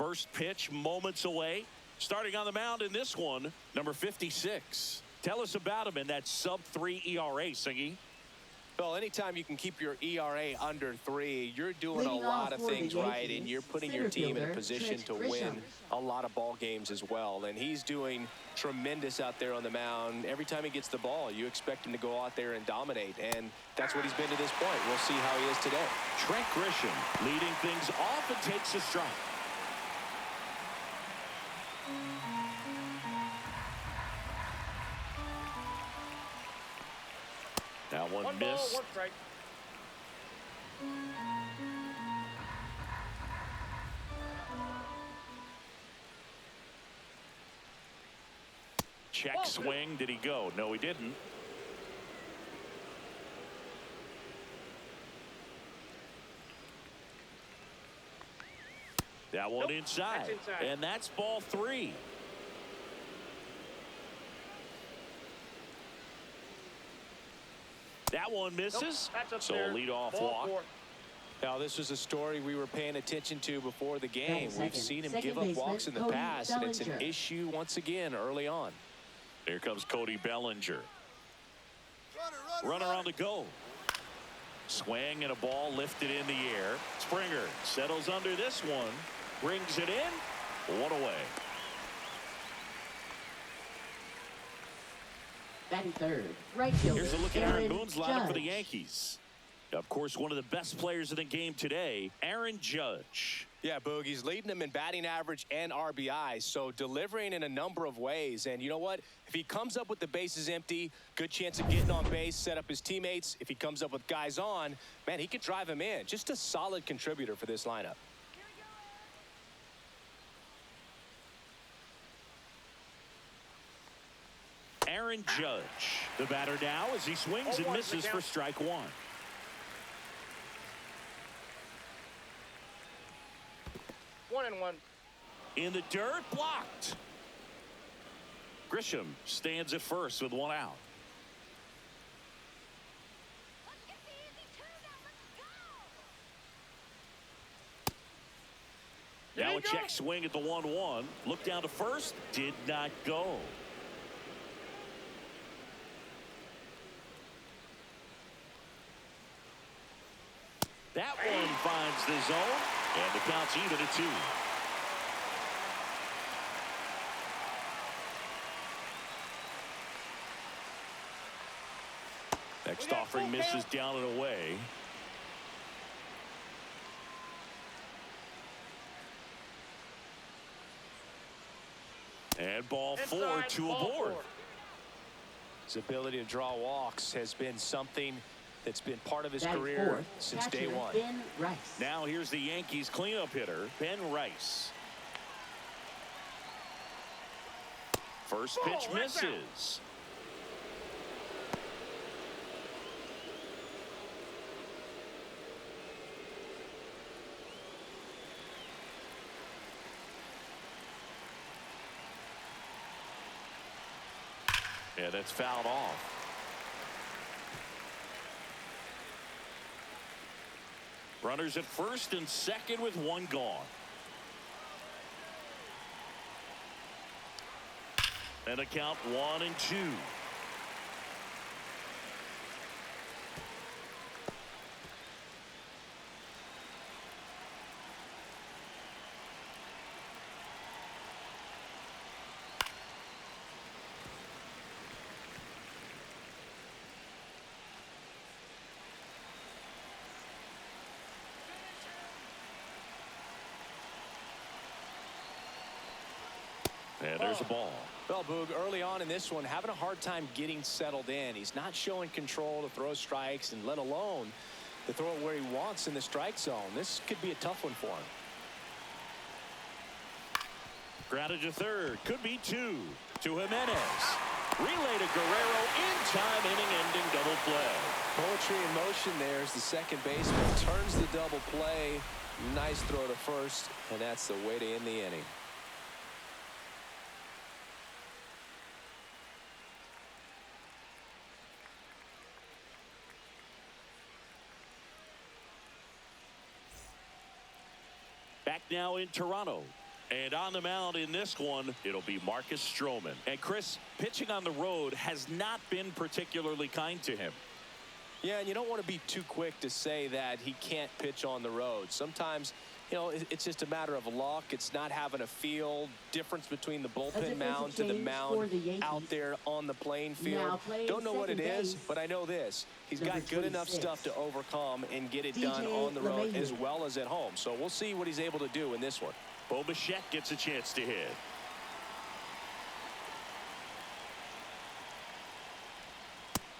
First pitch moments away. Starting on the mound in this one, number 56. Tell us about him in that sub-3 ERA, Singy. Well, anytime you can keep your ERA under 3, you're doing a lot of things right, and you're putting your team in a position to win a lot of ball games as well. And he's doing tremendous out there on the mound. Every time he gets the ball, you expect him to go out there and dominate, and that's what he's been to this point. We'll see how he is today. Trent Grisham leading things off and takes a strike. That one missed. Ball, 1 strike. Check swing. Did he go? No, he didn't. That one inside. That's inside. And that's ball 3. That one misses. So a leadoff walk. 4. Now, this was a story we were paying attention to before the game. We've seen him give up walks in the past, and it's an issue once again early on. Here comes Cody Bellinger. Runner on the go. Swing and a ball lifted in the air. Springer settles under this one. Brings it in. 1 away. Batting third, right fielder. Here's a look at Aaron Boone's lineup for the Yankees. Of course, one of the best players in the game today, Aaron Judge. Yeah, Boog, he's leading them in batting average and RBI, so delivering in a number of ways. And you know what? If he comes up with the bases empty, good chance of getting on base, set up his teammates. If he comes up with guys on, man, he could drive him in. Just a solid contributor for this lineup. Aaron Judge, the batter now as he swings and misses for strike 1. One and one. In the dirt, blocked. Grisham stands at first with 1 out. Now a check swing at the 1-1. Look down to first. Did not go. That one finds the zone, and the count's even at 2. Next offering misses down and away. And ball 4, 2 aboard. His ability to draw walks has been something that's been part of his career since day one. Now here's the Yankees cleanup hitter, Ben Rice. First pitch misses. Yeah, that's fouled off. Runners at first and second with 1 gone. And a count 1-2. And there's a ball. Well, Boog, early on in this one, having a hard time getting settled in. He's not showing control to throw strikes, and let alone to throw it where he wants in the strike zone. This could be a tough one for him. Grounded to third. Could be 2. To Jimenez. Relay to Guerrero. In time, inning-ending double play. Poetry in motion there as the second baseman turns the double play. Nice throw to first, and that's the way to end the inning. Back now in Toronto. And on the mound in this one, it'll be Marcus Stroman. And Chris, pitching on the road has not been particularly kind to him. Yeah, and you don't want to be too quick to say that he can't pitch on the road. Sometimes, you know, it's just a matter of luck. It's not having a feel. Difference between the bullpen mound to the mound out there on the playing field. Don't know what it is, but I know this. He's got good enough stuff to overcome and get it done on the road as well as at home. So we'll see what he's able to do in this one. Bo Bichette gets a chance to hit.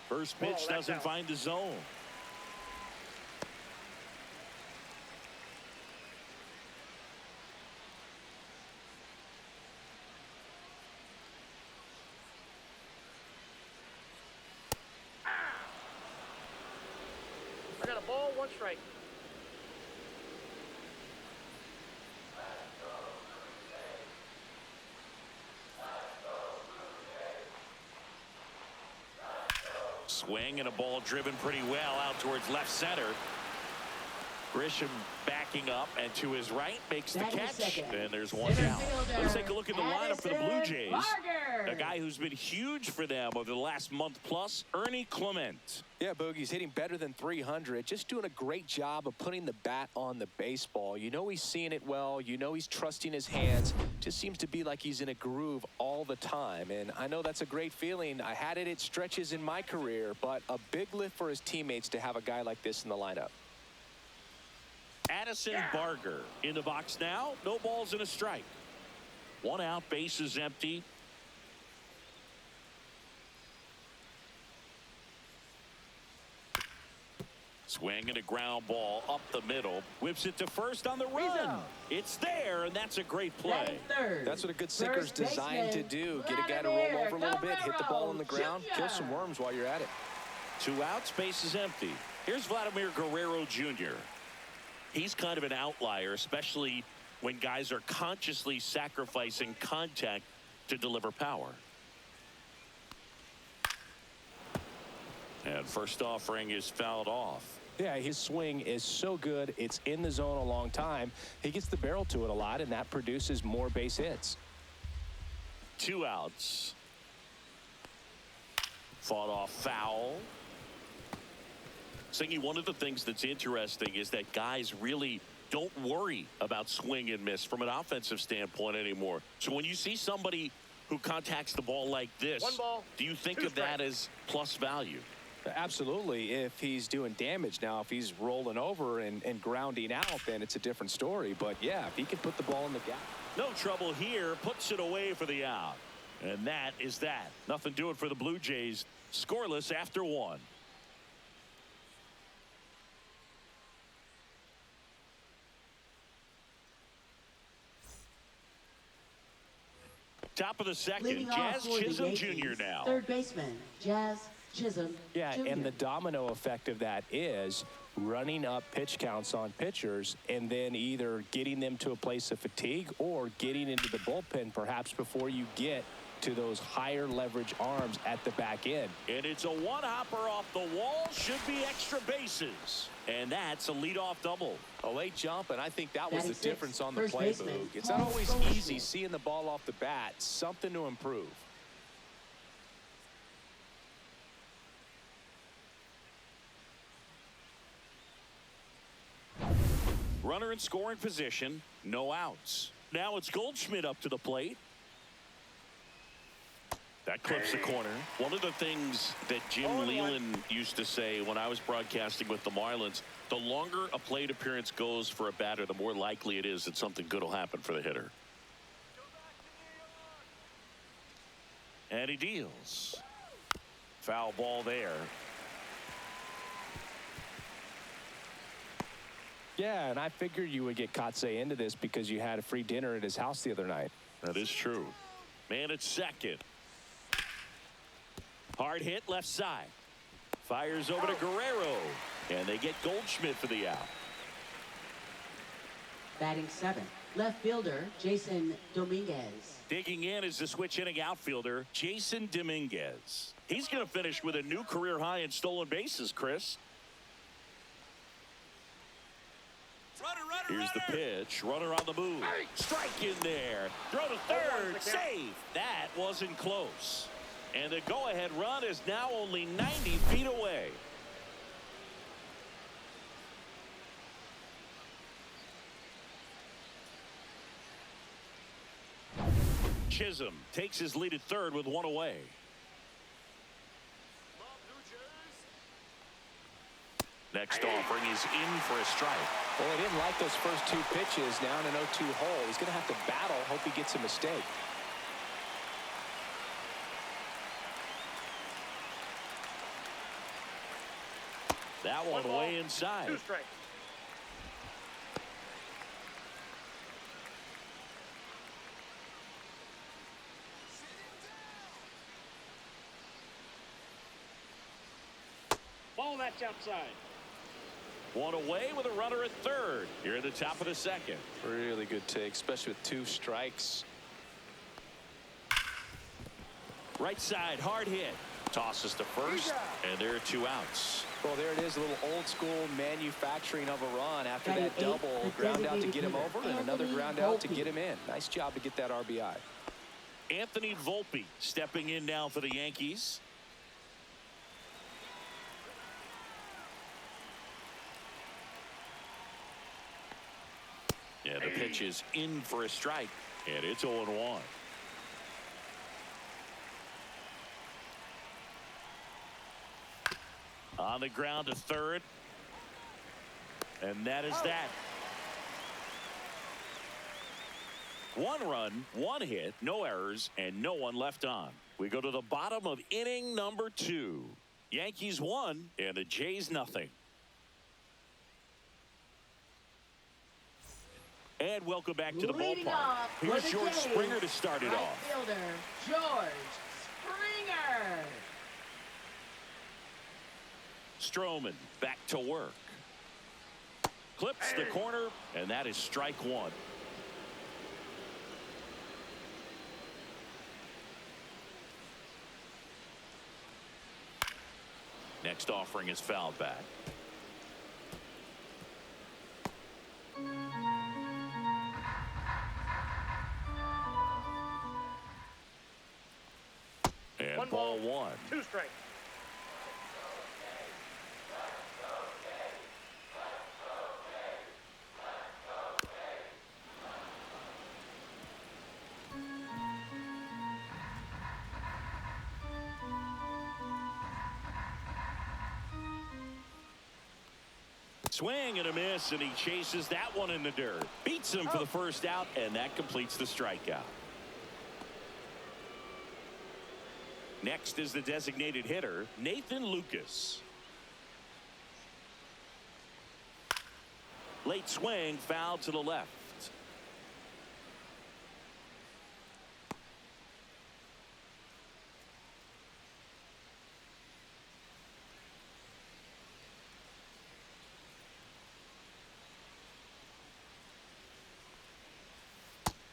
First pitch doesn't find the zone. I got a ball, 1 strike. Swing and a ball driven pretty well out towards left center. Grisham backing up and to his right makes the catch. And there's one down. Let's take a look at the lineup for the Blue Jays. A guy who's been huge for them over the last month plus, Ernie Clement. Yeah, Boogie's hitting better than 300. Just doing a great job of putting the bat on the baseball. You know he's seeing it well. You know he's trusting his hands. Just seems to be like he's in a groove all the time. And I know that's a great feeling. I had it at stretches in my career, but a big lift for his teammates to have a guy like this in the lineup. Addison Barger in the box now. No balls and a strike. 1 out, base is empty. Swing and a ground ball up the middle. Whips it to first on the run. It's there, and that's a great play. That's what a good sinker's designed to do. Get a guy to roll over a little bit, hit the ball on the ground, kill some worms while you're at it. 2 outs, base is empty. Here's Vladimir Guerrero Jr. He's kind of an outlier, especially when guys are consciously sacrificing contact to deliver power. And first offering is fouled off. Yeah, his swing is so good. It's in the zone a long time. He gets the barrel to it a lot, and that produces more base hits. 2 outs. Fought off foul. Singy, one of the things that's interesting is that guys really don't worry about swing and miss from an offensive standpoint anymore. So when you see somebody who contacts the ball like this, 1 ball, do you think 2 of that as plus value? Absolutely. If he's doing damage now, if he's rolling over and grounding out, then it's a different story. But yeah, if he can put the ball in the gap. No trouble here. Puts it away for the out. And that is that. Nothing doing for the Blue Jays. Scoreless after 1. Top of the second, Jazz Chisholm Jr. now. Third baseman, Jazz Chisholm Jr. And the domino effect of that is running up pitch counts on pitchers and then either getting them to a place of fatigue or getting into the bullpen perhaps before you get to those higher leverage arms at the back end. And it's a one-hopper off the wall. Should be extra bases. And that's a leadoff double. A late jump, and I think that was the 96, difference on the first play, baseman, Boog. It's not Paul always Goldschmidt. easy seeing the ball off the bat. Something to improve. Runner in scoring position. No outs. Now it's Goldschmidt up to the plate. That clips the corner. One of the things that Jim Leland used to say when I was broadcasting with the Marlins, the longer a plate appearance goes for a batter, the more likely it is that something good will happen for the hitter. And he deals. Foul ball there. Yeah, and I figured you would get Kotsay into this because you had a free dinner at his house the other night. That is true. Man at second. Hard hit left side. Fires over to Guerrero. And they get Goldschmidt for the out. Batting 7th, left fielder Jason Dominguez. Digging in is the switch inning outfielder Jason Dominguez. He's going to finish with a new career high in stolen bases, Chris. Here's the pitch. Runner on the move. Strike in there. Throw to third. Safe. That wasn't close. And the go-ahead run is now only 90 feet away. Chisholm takes his lead at third with one away. Next offering is in for a strike. Well, he didn't like those first two pitches. Now in an 0-2 hole. He's going to have to battle. Hope he gets a mistake. That one way inside. 2 strikes. Ball that's outside. One away with a runner at third. Here at the top of the second. Really good take, especially with 2 strikes. Right side, hard hit. Tosses to first, and there are 2 outs. Well, there it is, a little old school manufacturing of a run after that double. Ground out to get him over, and another ground out to get him in. Nice job to get that RBI. Anthony Volpe stepping in now for the Yankees. Yeah, the pitch is in for a strike, and it's 0-1. On the ground to third. And that is that. 1 run, 1 hit, no errors, and no one left on. We go to the bottom of inning number 2. Yankees 1 and the Jays nothing. And welcome back to the ballpark. Here's George Springer to start it off. Fielder George Springer. Stroman back to work. Clips the corner, and that is strike 1. Next offering is fouled back. And ball 1. 2 strikes. Swing and a miss, and he chases that one in the dirt. Beats him for the first out, and that completes the strikeout. Next is the designated hitter, Nathan Lucas. Late swing, foul to the left.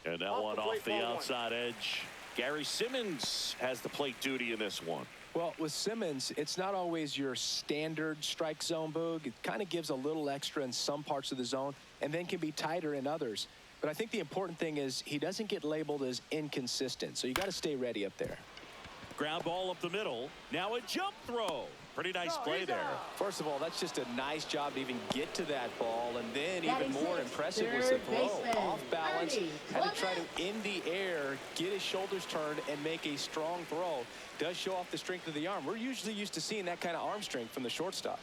And that one off the outside edge. Gary Simmons has the plate duty in this one. Well, with Simmons, it's not always your standard strike zone, Boog. It kind of gives a little extra in some parts of the zone and then can be tighter in others. But I think the important thing is he doesn't get labeled as inconsistent, so you got to stay ready up there. Ground ball up the middle. Now a jump throw. Pretty nice play there. First of all, that's just a nice job to even get to that ball, and then even more impressive was the throw. Off balance, had to try to in the air, get his shoulders turned, and make a strong throw. Does show off the strength of the arm. We're usually used to seeing that kind of arm strength from the shortstop.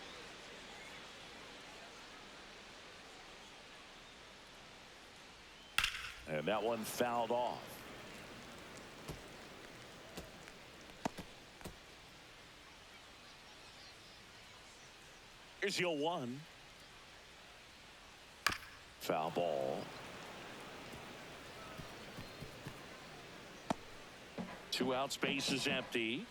And that one fouled off. Here's your 1. Foul ball. 2 out, space is empty.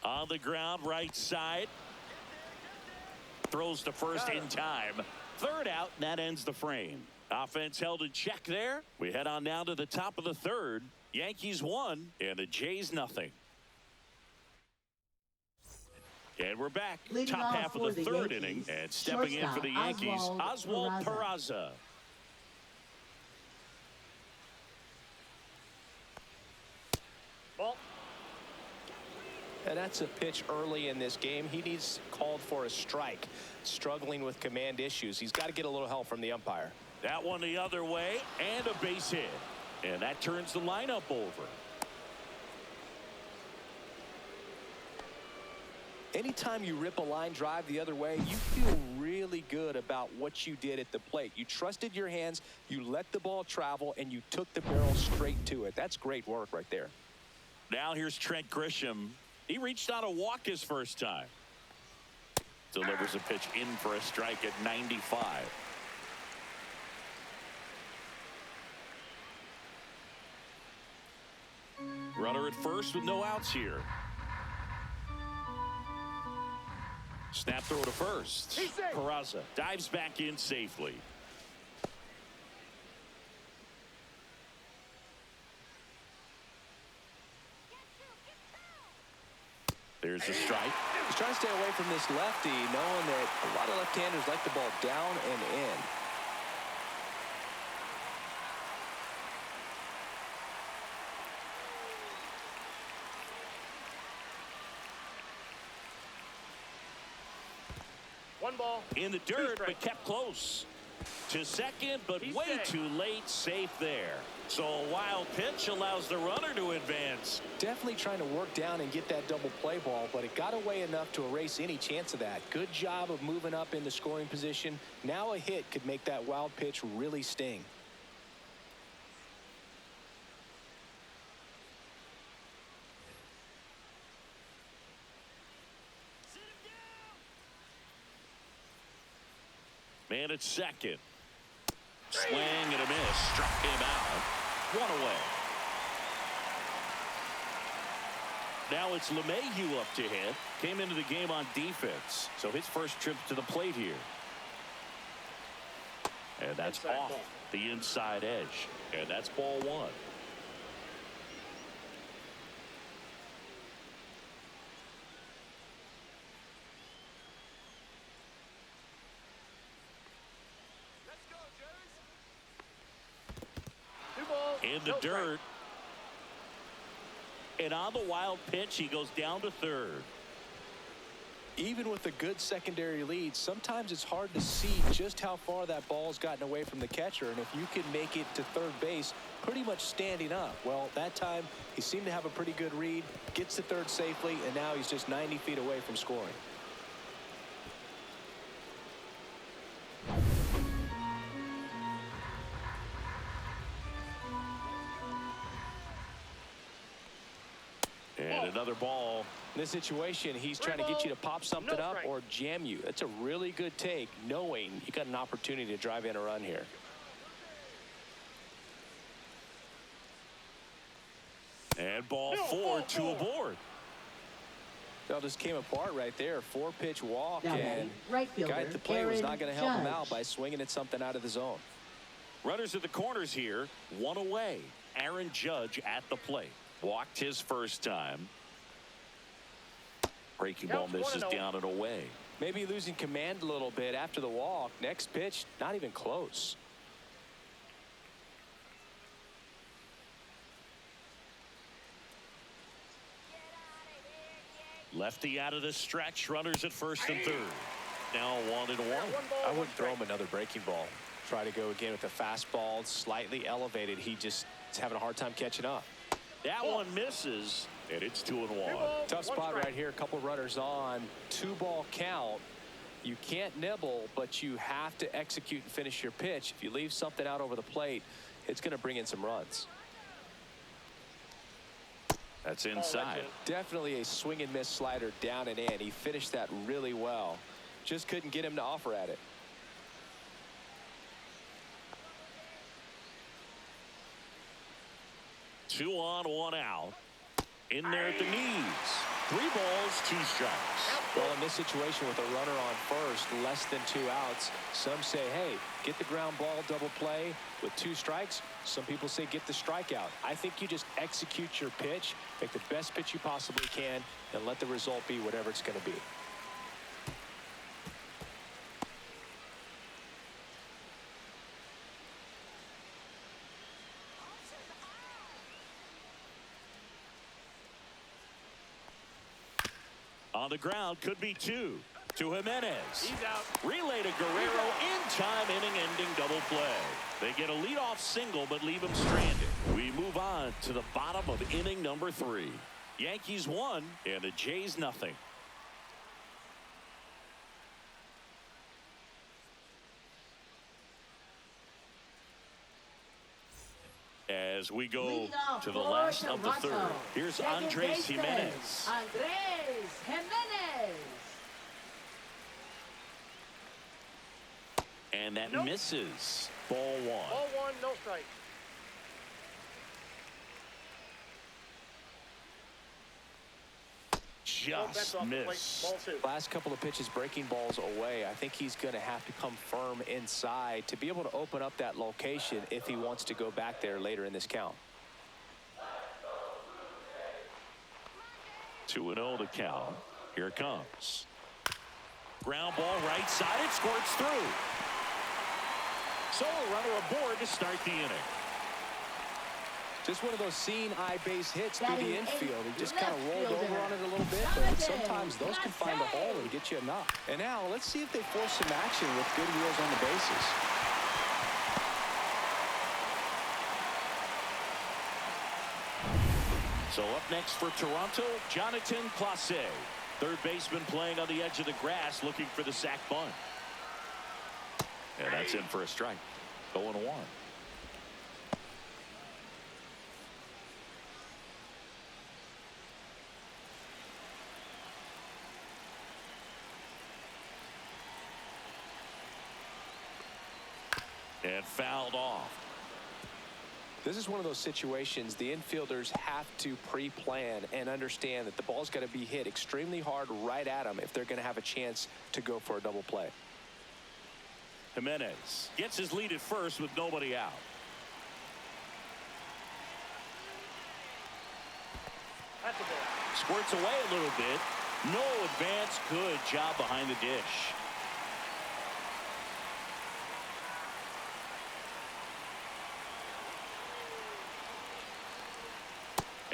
On the ground, right side. Throws to first in time. 3rd out, and that ends the frame. Offense held in check there. We head on now to the top of the 3rd. Yankees 1 and the Jays nothing. And we're back. Leading Top off half of for the the third Yankees, inning. And stepping in for the Yankees, Oswald Peraza. Ball. And that's a pitch early in this game. He needs called for a strike. Struggling with command issues. He's got to get a little help from the umpire. That one the other way, and a base hit. And that turns the lineup over. Anytime you rip a line drive the other way, you feel really good about what you did at the plate. You trusted your hands, you let the ball travel, and you took the barrel straight to it. That's great work right there. Now here's Trent Grisham. He reached out a walk his first time. Delivers a pitch in for a strike at 95. Runner at first with no outs here. Snap throw to first. Peraza dives back in safely. There's a strike. He's trying to stay away from this lefty, knowing that a lot of left-handers like the ball down and in. One ball. In the dirt, but kept close. To second, but He's way safe. too late. Safe there. So a wild pitch allows the runner to advance. Definitely trying to work down and get that double play ball, but it got away enough to erase any chance of that. Good job of moving up in the scoring position. Now a hit could make that wild pitch really sting. Man at second. Swing and a miss. Struck him out. One away. Now it's LeMahieu up to hit. Came into the game on defense. So his first trip to the plate here. And that's Inside off ball. the inside edge. And that's ball one. Two balls. In the no strike. dirt. And on the wild pitch, he goes down to third. Even with a good secondary lead, sometimes it's hard to see just how far that ball's gotten away from the catcher. And if you can make it to third base pretty much standing up, well, that time he seemed to have a pretty good read, gets to third safely, and now he's just 90 feet away from scoring. And another ball. In this situation, he's trying to get you to pop something up or jam you. That's a really good take, knowing you got an opportunity to drive in a run here. And ball four, two aboard. That just came apart right there. 4-pitch walk, Now and right fielder, guy at the plate was not going to help him Judge. out by swinging at something out of the zone. Runners at the corners here. One away. Aaron Judge at the plate. Walked his first time. Breaking ball Counts misses 1-0. down and away. Maybe losing command a little bit after the walk. Next pitch, not even close. Lefty out of the stretch. Runners at first and third. Now 1-1. One ball, I one wouldn't throw strike. him another breaking ball. Try to go again with the fastball, slightly elevated. He just is having a hard time catching up. That one misses, and it's 2-1. Two balls, Tough one spot strike. right here. A couple runners on. 2-ball count. You can't nibble, but you have to execute and finish your pitch. If you leave something out over the plate, it's going to bring in some runs. That's inside. Definitely a swing and miss slider down and in. He finished that really well. Just couldn't get him to offer at it. Two on, one out. In there at the knees. 3 balls, 2 strikes. Well, in this situation with a runner on first, less than 2 outs, some say, hey, get the ground ball, double play with 2 strikes. Some people say get the strikeout. I think you just execute your pitch, make the best pitch you possibly can, and let the result be whatever it's going to be. On the ground, could be 2. To Jimenez. He's out. Relay to Guerrero in time, inning-ending double play. They get a leadoff single, but leave him stranded. We move on to the bottom of inning number 3. Yankees 1 and the Jays nothing. As we go to the last of the 3rd. Here's Andres Jimenez. Andres Jimenez. And that misses. Ball 1. Ball 1, no strike. Just missed. Ball 2. Last couple of pitches breaking balls away. I think he's going to have to come firm inside to be able to open up that location if he wants to go back there later in this count. 2-0 to count. Here it comes. Ground ball right side. It squirts through. So a runner aboard to start the inning. Just one of those seeing eye base hits through the infield. He just kind of rolled fielder, over on it a little bit, but sometimes those can find a hole and get you a knock. And now let's see if they force some action with good wheels on the bases. So up next for Toronto, Jonathan Clase. Third baseman playing on the edge of the grass, looking for the sac bunt. And that's in for a strike. 0-1. And fouled off. This is one of those situations the infielders have to pre-plan and understand that the ball's got to be hit extremely hard right at them if they're going to have a chance to go for a double play. Jimenez gets his lead at first with nobody out. That's a ball. Squirts away a little bit. No advance. Good job behind the dish.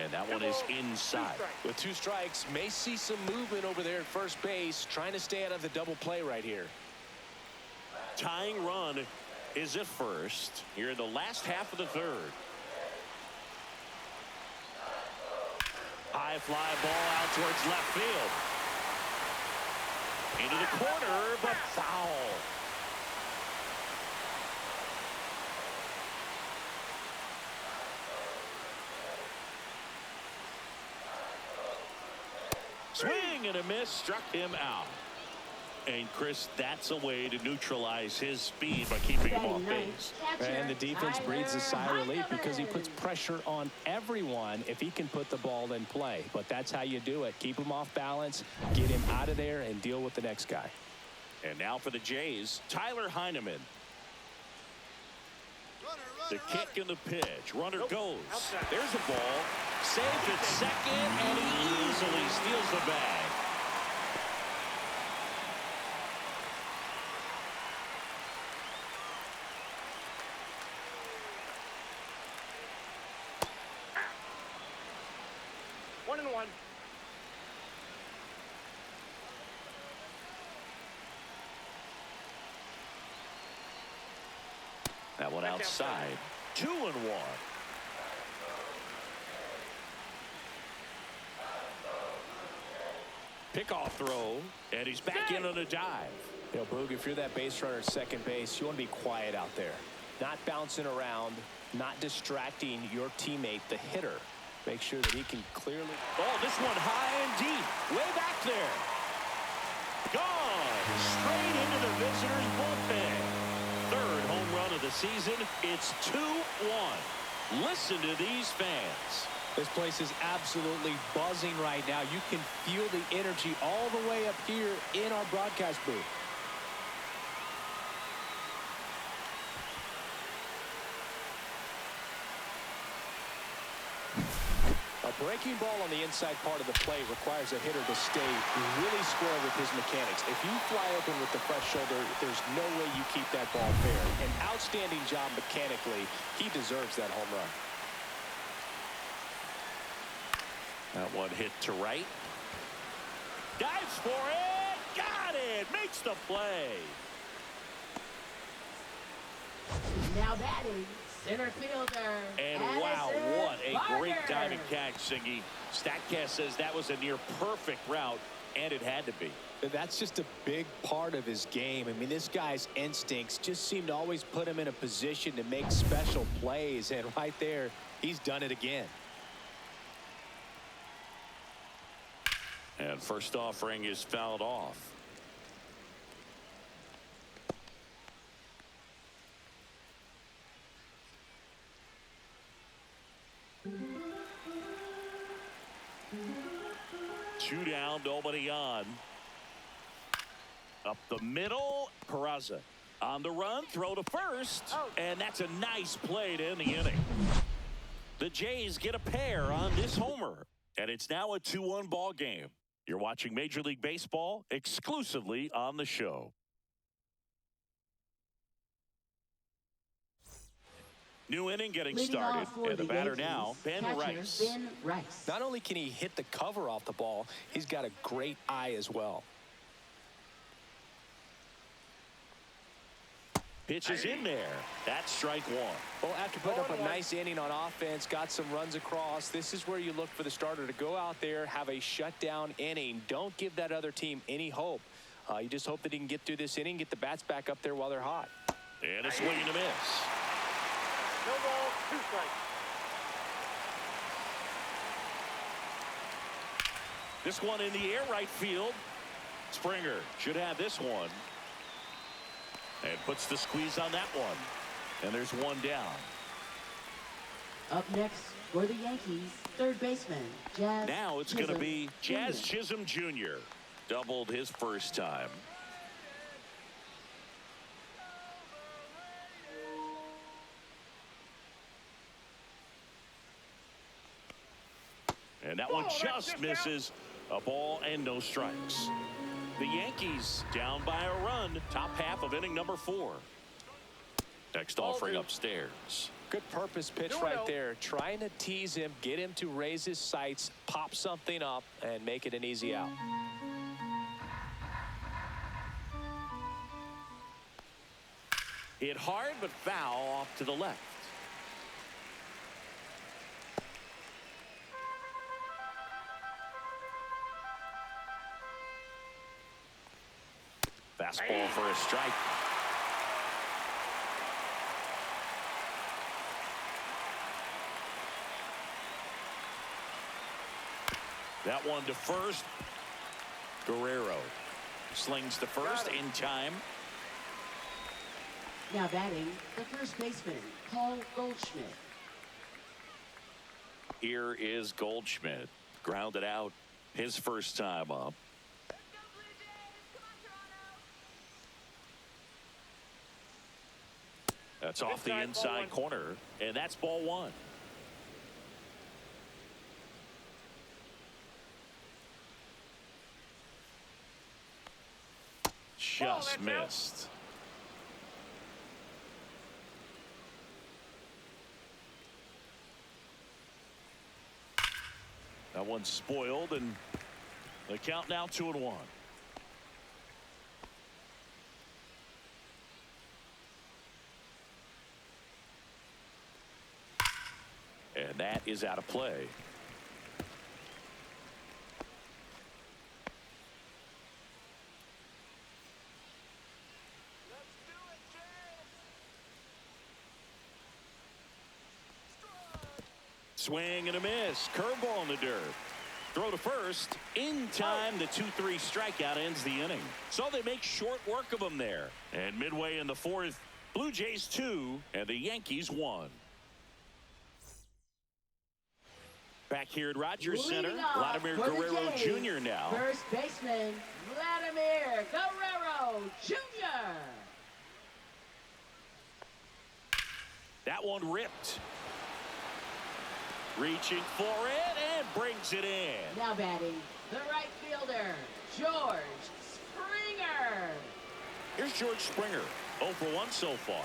And that one is inside. With 2 strikes, may see some movement over there at first base, trying to stay out of the double play right here. Tying run is at first. Here in the last half of the 3rd. High fly ball out towards left field. Into the corner, but foul. Swing and a miss, struck him out. And Chris, that's a way to neutralize his speed by keeping him off base. And the defense breathes a sigh of relief because he puts pressure on everyone if he can put the ball in play. But that's how you do it. Keep him off balance, get him out of there, and deal with the next guy. And now for the Jays, Tyler Heineman. The kick and the pitch. Runner goes. There's a ball. Saved at second, and he easily steals the bag. One and one. That one outside. 2-1. Pickoff throw, and he's back in on a dive. You know, Boog, if you're that base runner at second base, you want to be quiet out there. Not bouncing around, not distracting your teammate, the hitter. Make sure that he can clearly. Oh, this one high and deep. Way back there. Gone. Straight into the visitors' bullpen. Third home run of the season. It's 2-1. Listen to these fans. This place is absolutely buzzing right now. You can feel the energy all the way up here in our broadcast booth. A breaking ball on the inside part of the plate requires a hitter to stay really square with his mechanics. If you fly open with the fresh shoulder, there's no way you keep that ball fair. An outstanding job mechanically. He deserves that home run. That one hit to right. Dives for it. Got it. Makes the play. Now batting, center fielder. And wow, what a great diving catch, Singy. StatCast says that was a near perfect route, and it had to be. That's just a big part of his game. I mean, this guy's instincts just seem to always put him in a position to make special plays, and right there, he's done it again. And first offering is fouled off. Two down, nobody on. Up the middle, Peraza on the run, throw to first, and that's a nice play to end the inning. The Jays get a pair on this homer, and it's now a 2-1 ball game. You're watching Major League Baseball exclusively on the show. New inning getting started, and the batter now, Ben Rice. Not only can he hit the cover off the ball, he's got a great eye as well. Pitch is in there. That's strike one. Well, after putting up a nice inning on offense, got some runs across, this is where you look for the starter to go out there, have a shutdown inning. Don't give that other team any hope. You just hope that he can get through this inning, get the bats back up there while they're hot. And a swing and a miss. No ball, 2 strikes. This one in the air right field. Springer should have this one. And puts the squeeze on that one. And there's one down. Up next for the Yankees, third baseman, Jazz Now it's going to be Jazz Chisholm Jr. Doubled his first time. And that one just misses. A ball and no strikes. The Yankees down by a run. Top half of inning number 4. Next offering upstairs. Good purpose pitch right there. Trying to tease him, get him to raise his sights, pop something up, and make it an easy out. Hit hard but foul off to the left. Fastball for a strike. That one to first. Guerrero slings to first in time. Now batting, the first baseman, Paul Goldschmidt. Here is Goldschmidt. Grounded out his first time up. That's off the inside corner, and that's ball 1. Just missed. That one's spoiled, and the count now 2-1. And that is out of play. Swing and a miss. Curveball in the dirt. Throw to first. In time, the 2-3 strikeout ends the inning. So they make short work of them there. And midway in the 4th, Blue Jays 2 and the Yankees 1. Back here at Rogers Center, Vladimir Guerrero Jr. now. First baseman, Vladimir Guerrero Jr. That one ripped. Reaching for it and brings it in. Now batting, the right fielder, George Springer. Here's George Springer, 0 for 1 so far.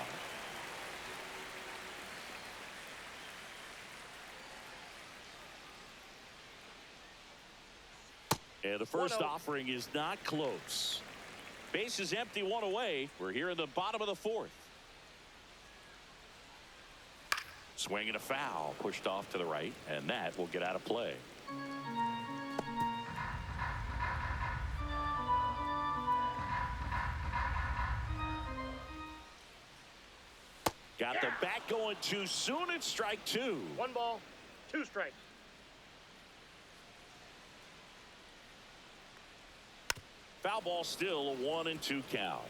And And the first offering is not close. Base is empty, one away. We're here in the bottom of the fourth. Swing and a foul, pushed off to the right, and that will get out of play. Got the bat going too soon. It's strike two. 1 ball, 2 strikes. Foul ball, still a 1-2 count.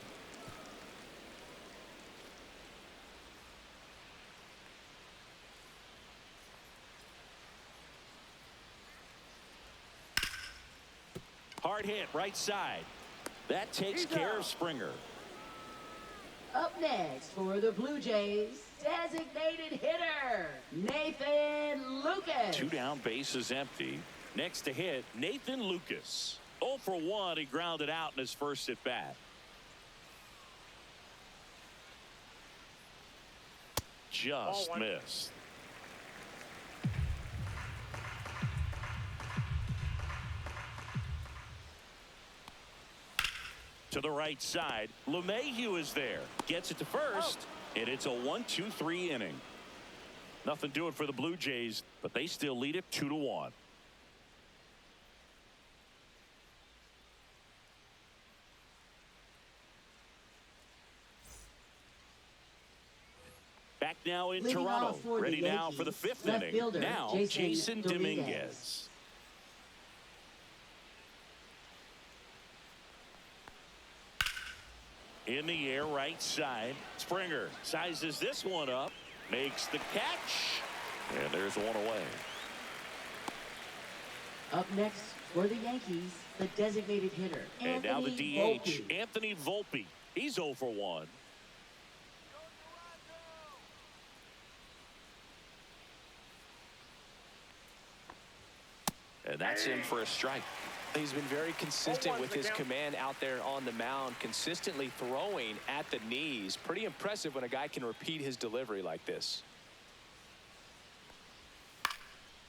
Hard hit right side. That takes care of Springer. Up next for the Blue Jays, designated hitter, Nathan Lucas. 2 down, bases empty. Next to hit, Nathan Lucas. 0 for 1, he grounded out in his first at bat. Just missed. To the right side, LeMahieu is there. Gets it to first, and it's a 1-2-3 inning. Nothing doing for the Blue Jays, but they still lead it 2-1. Back now in Leading Toronto. off for the Ready now for the Yankees, 5th left inning. fielder, Now Jason Dominguez. In the air, right side. Springer sizes this one up, makes the catch, and there's one away. Up next for the Yankees, the designated hitter, And now the DH, Volpe. Anthony Volpe. He's 0 for 1. And that's in for a strike. He's been very consistent with his command out there on the mound, consistently throwing at the knees. Pretty impressive when a guy can repeat his delivery like this.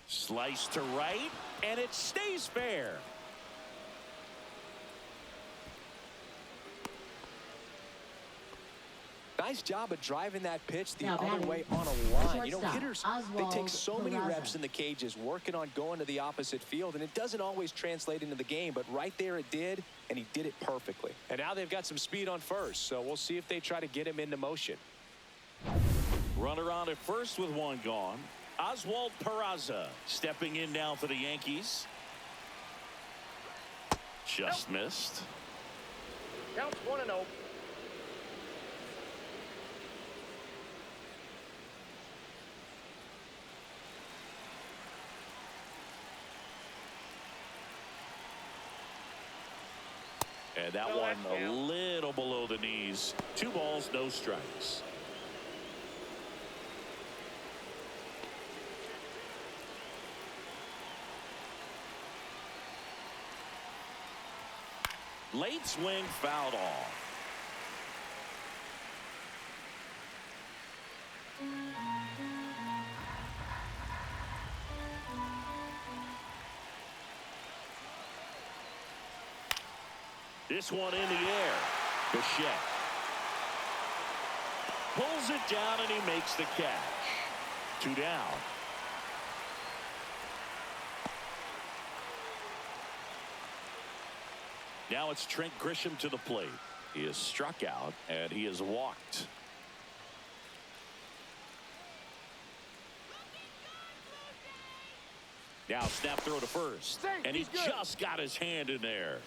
Slice to right, and it stays fair. Nice job of driving that pitch the Now other batting, way on a line. You know, shortstop, hitters, they Oswald take so many Peraza. reps in the cages, working on going to the opposite field, and it doesn't always translate into the game, but right there it did, and he did it perfectly. And now they've got some speed on first, so we'll see if they try to get him into motion. Runner on at first with 1 gone. Oswald Peraza stepping in now for the Yankees. Just missed. Counts 1-0. And that one a little below the knees. 2 balls, no strikes. Late swing, fouled off. This one in the air. Bichette pulls it down, and he makes the catch. 2 down. Now it's Trent Grisham to the plate. He is struck out, and he is walked. Now snap throw to first, and he just got his hand in there.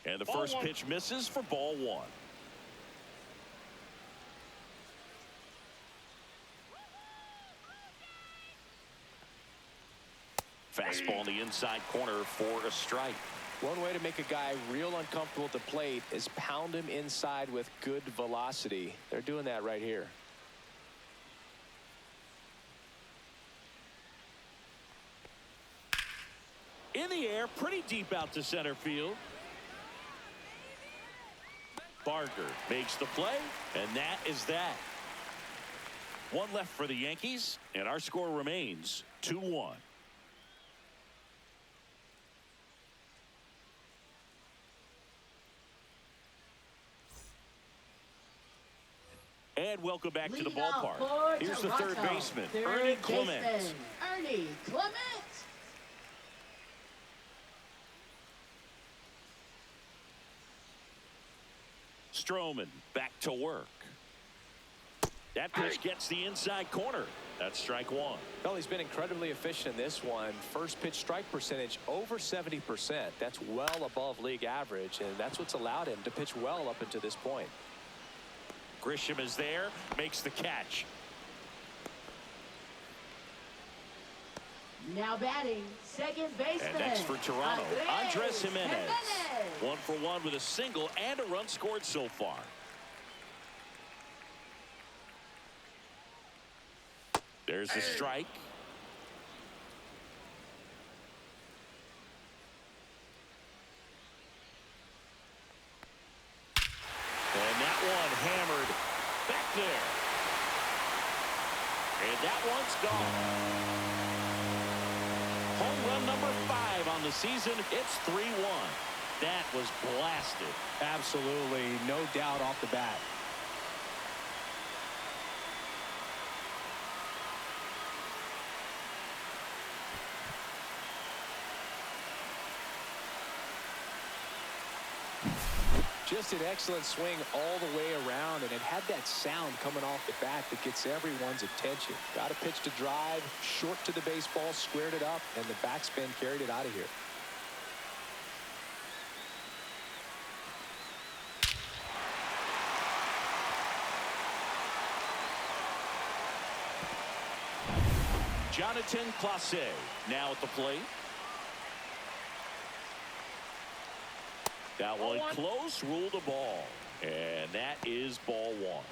And the first pitch misses for ball 1. Fastball in the inside corner for a strike. One way to make a guy real uncomfortable at the plate is pound him inside with good velocity. They're doing that right here. In the air, pretty deep out to center field. Barker makes the play, and that is that. One left for the Yankees, and our score remains 2-1. And welcome back to the ballpark. Here's the third baseman, Ernie Clement. Ernie Clement. Stroman back to work. That pitch gets the inside corner. That's strike one. Well, he's been incredibly efficient in this one. First pitch strike percentage over 70%. That's well above league average, and that's what's allowed him to pitch well up until this point. Grisham is there, makes the catch. Now batting, second baseman. And next for Toronto, Andres Jimenez. 1 for 1 with a single and a run scored so far. There's the strike. And that one hammered back there. And that one's gone. Home run number 5 on the season. It's 3-1. That was blasted. Absolutely, no doubt off the bat. Just an excellent swing all the way around, and it had that sound coming off the bat that gets everyone's attention. Got a pitch to drive, short to the baseball, squared it up, and the backspin carried it out of here. Jonathan Clase now at the plate. That one close, ruled a ball. And that is ball 1.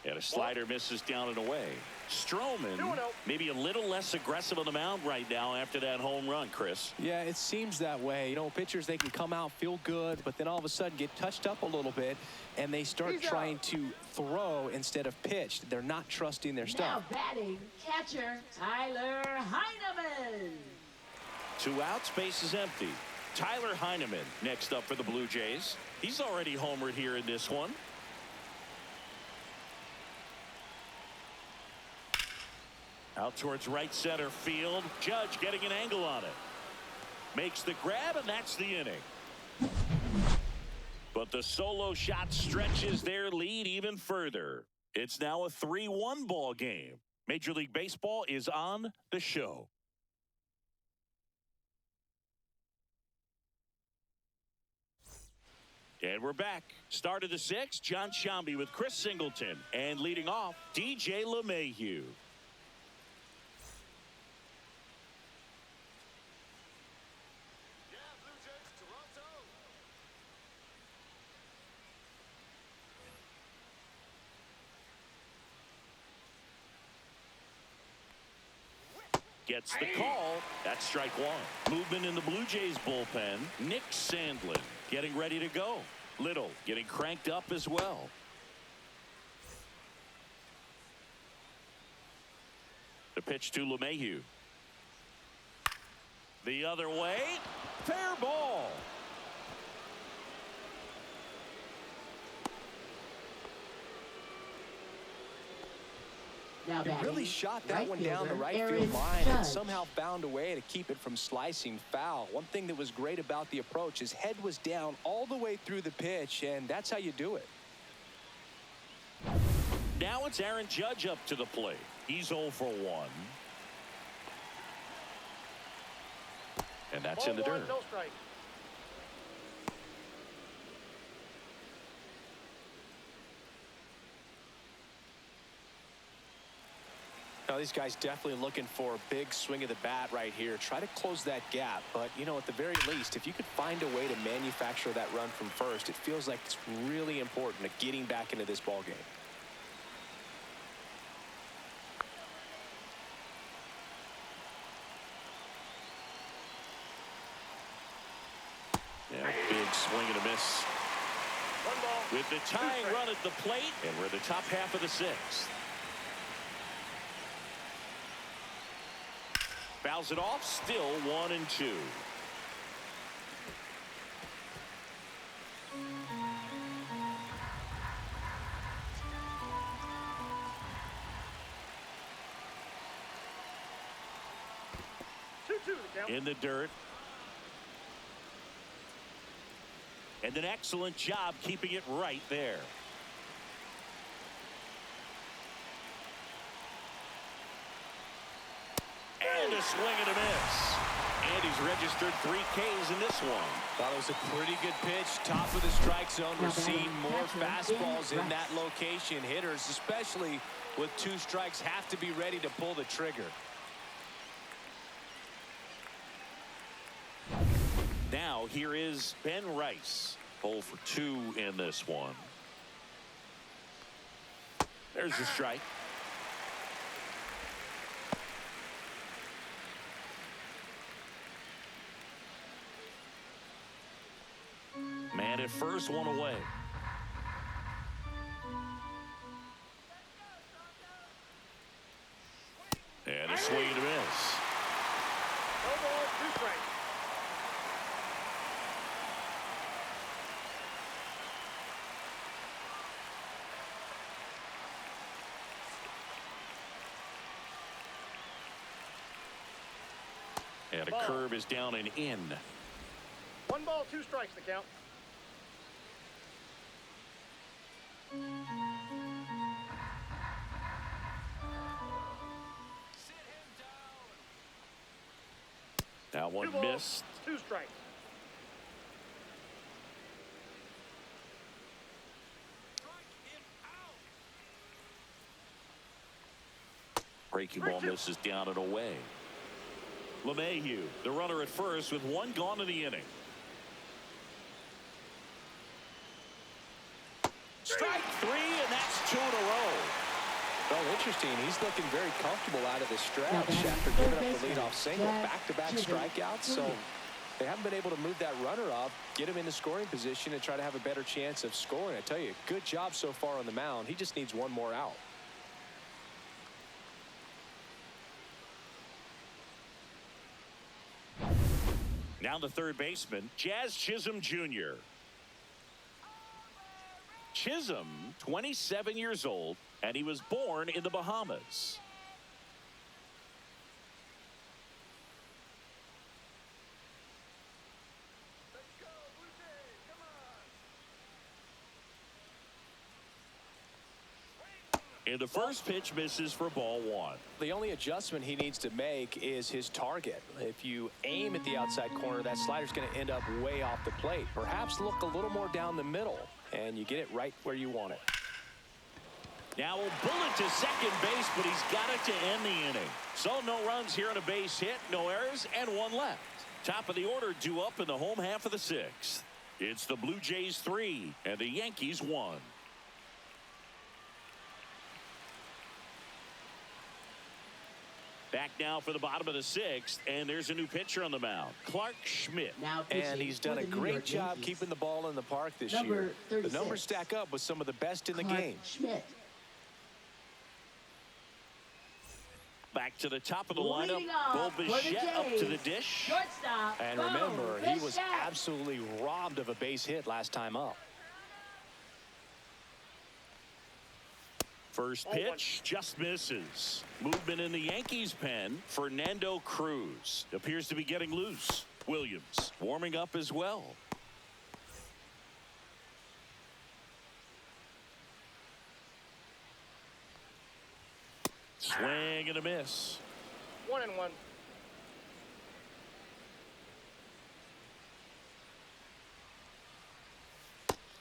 And a slider misses down and away. Stroman maybe a little less aggressive on the mound right now after that home run, Chris. Yeah, it seems that way. You know, pitchers, they can come out, feel good, but then all of a sudden get touched up a little bit, and they start trying to throw instead of pitch. They're not trusting their stuff. Now batting, catcher, Tyler Heineman. 2 outs, base is empty. Tyler Heineman next up for the Blue Jays. He's already homered here in this one. Out towards right center field. Judge getting an angle on it. Makes the grab, and that's the inning. But the solo shot stretches their lead even further. It's now a 3-1 ball game. Major League Baseball is on the show. And we're back. Start of the 6th, John Sciambi with Chris Singleton. And leading off, DJ LeMahieu. Gets the call. That's strike 1. Movement in the Blue Jays bullpen. Nick Sandlin getting ready to go. Little getting cranked up as well. The pitch to LeMahieu. The other way. Fair ball. Now He really shot that one down the right Aaron field line Judge. and somehow found a way to keep it from slicing foul. One thing that was great about the approach, his head was down all the way through the pitch, and that's how you do it. Now it's Aaron Judge up to the plate. He's 0 for 1. And that's in the dirt. No strike. Now, these guys definitely looking for a big swing of the bat right here. Try to close that gap. But, you know, at the very least, if you could find a way to manufacture that run from first, it feels like it's really important to getting back into this ball game. swing and a miss. 1 ball. With the 2 tying strikes. run at the plate, and we're in the top half of the 6th. Fouls it off, still 1-2. In the dirt. And an excellent job keeping it right there. And a swing and a miss. And he's registered 3 Ks in this one. Thought it was a pretty good pitch. Top of the strike zone. We're seeing more fastballs in that location. Hitters, especially with 2 strikes, have to be ready to pull the trigger. Now here is Ben Rice. 0 for 2 in this one. There's the strike. Man at first, 1 away. And a swing and a miss. No balls, 2 strikes. And a curve is down and in. 1 ball, 2 strikes, the count. That 2 one balls, missed. 2 strikes. Breaking ball misses down and away. LeMahieu, the runner at first with 1 gone in the inning. Strike 3, and that's 2 in a row. Well, interesting. He's looking very comfortable out of the stretch Now batting after third giving up the baseman, leadoff single. Jazz Back-to-back Chisholm, strikeouts, so Williams. they haven't been able to move that runner up, get him in the scoring position, and try to have a better chance of scoring. I tell you, good job so far on the mound. He just needs 1 more out. Now the third baseman, Jazz Chisholm Jr. Chisholm, 27 years old, and he was born in the Bahamas. And the first pitch misses for ball 1. The only adjustment he needs to make is his target. If you aim at the outside corner, that slider's going to end up way off the plate. Perhaps look a little more down the middle, and you get it right where you want it. Now a bullet to second base, but he's got it to end the inning. So no runs here on a base hit, no errors, and 1 left. Top of the order due up in the home half of the 6th. It's the Blue Jays 3 and the Yankees 1. Back now for the bottom of the 6th, and there's a new pitcher on the mound, Clark Schmidt. Now And he's done a for the New great York job Yankees. keeping the ball in the park this Number year. The 36. numbers stack up with some of the best in the Clark game. Schmidt. Back to the top of the Leading lineup, off Bo for the Bichette up to the Jays. dish. Shortstop. And Bo remember, he was Bichette. absolutely robbed of a base hit last time up. First pitch just misses. Movement in the Yankees pen. Fernando Cruz appears to be getting loose. Williams warming up as well. Swing and a miss. 1-1.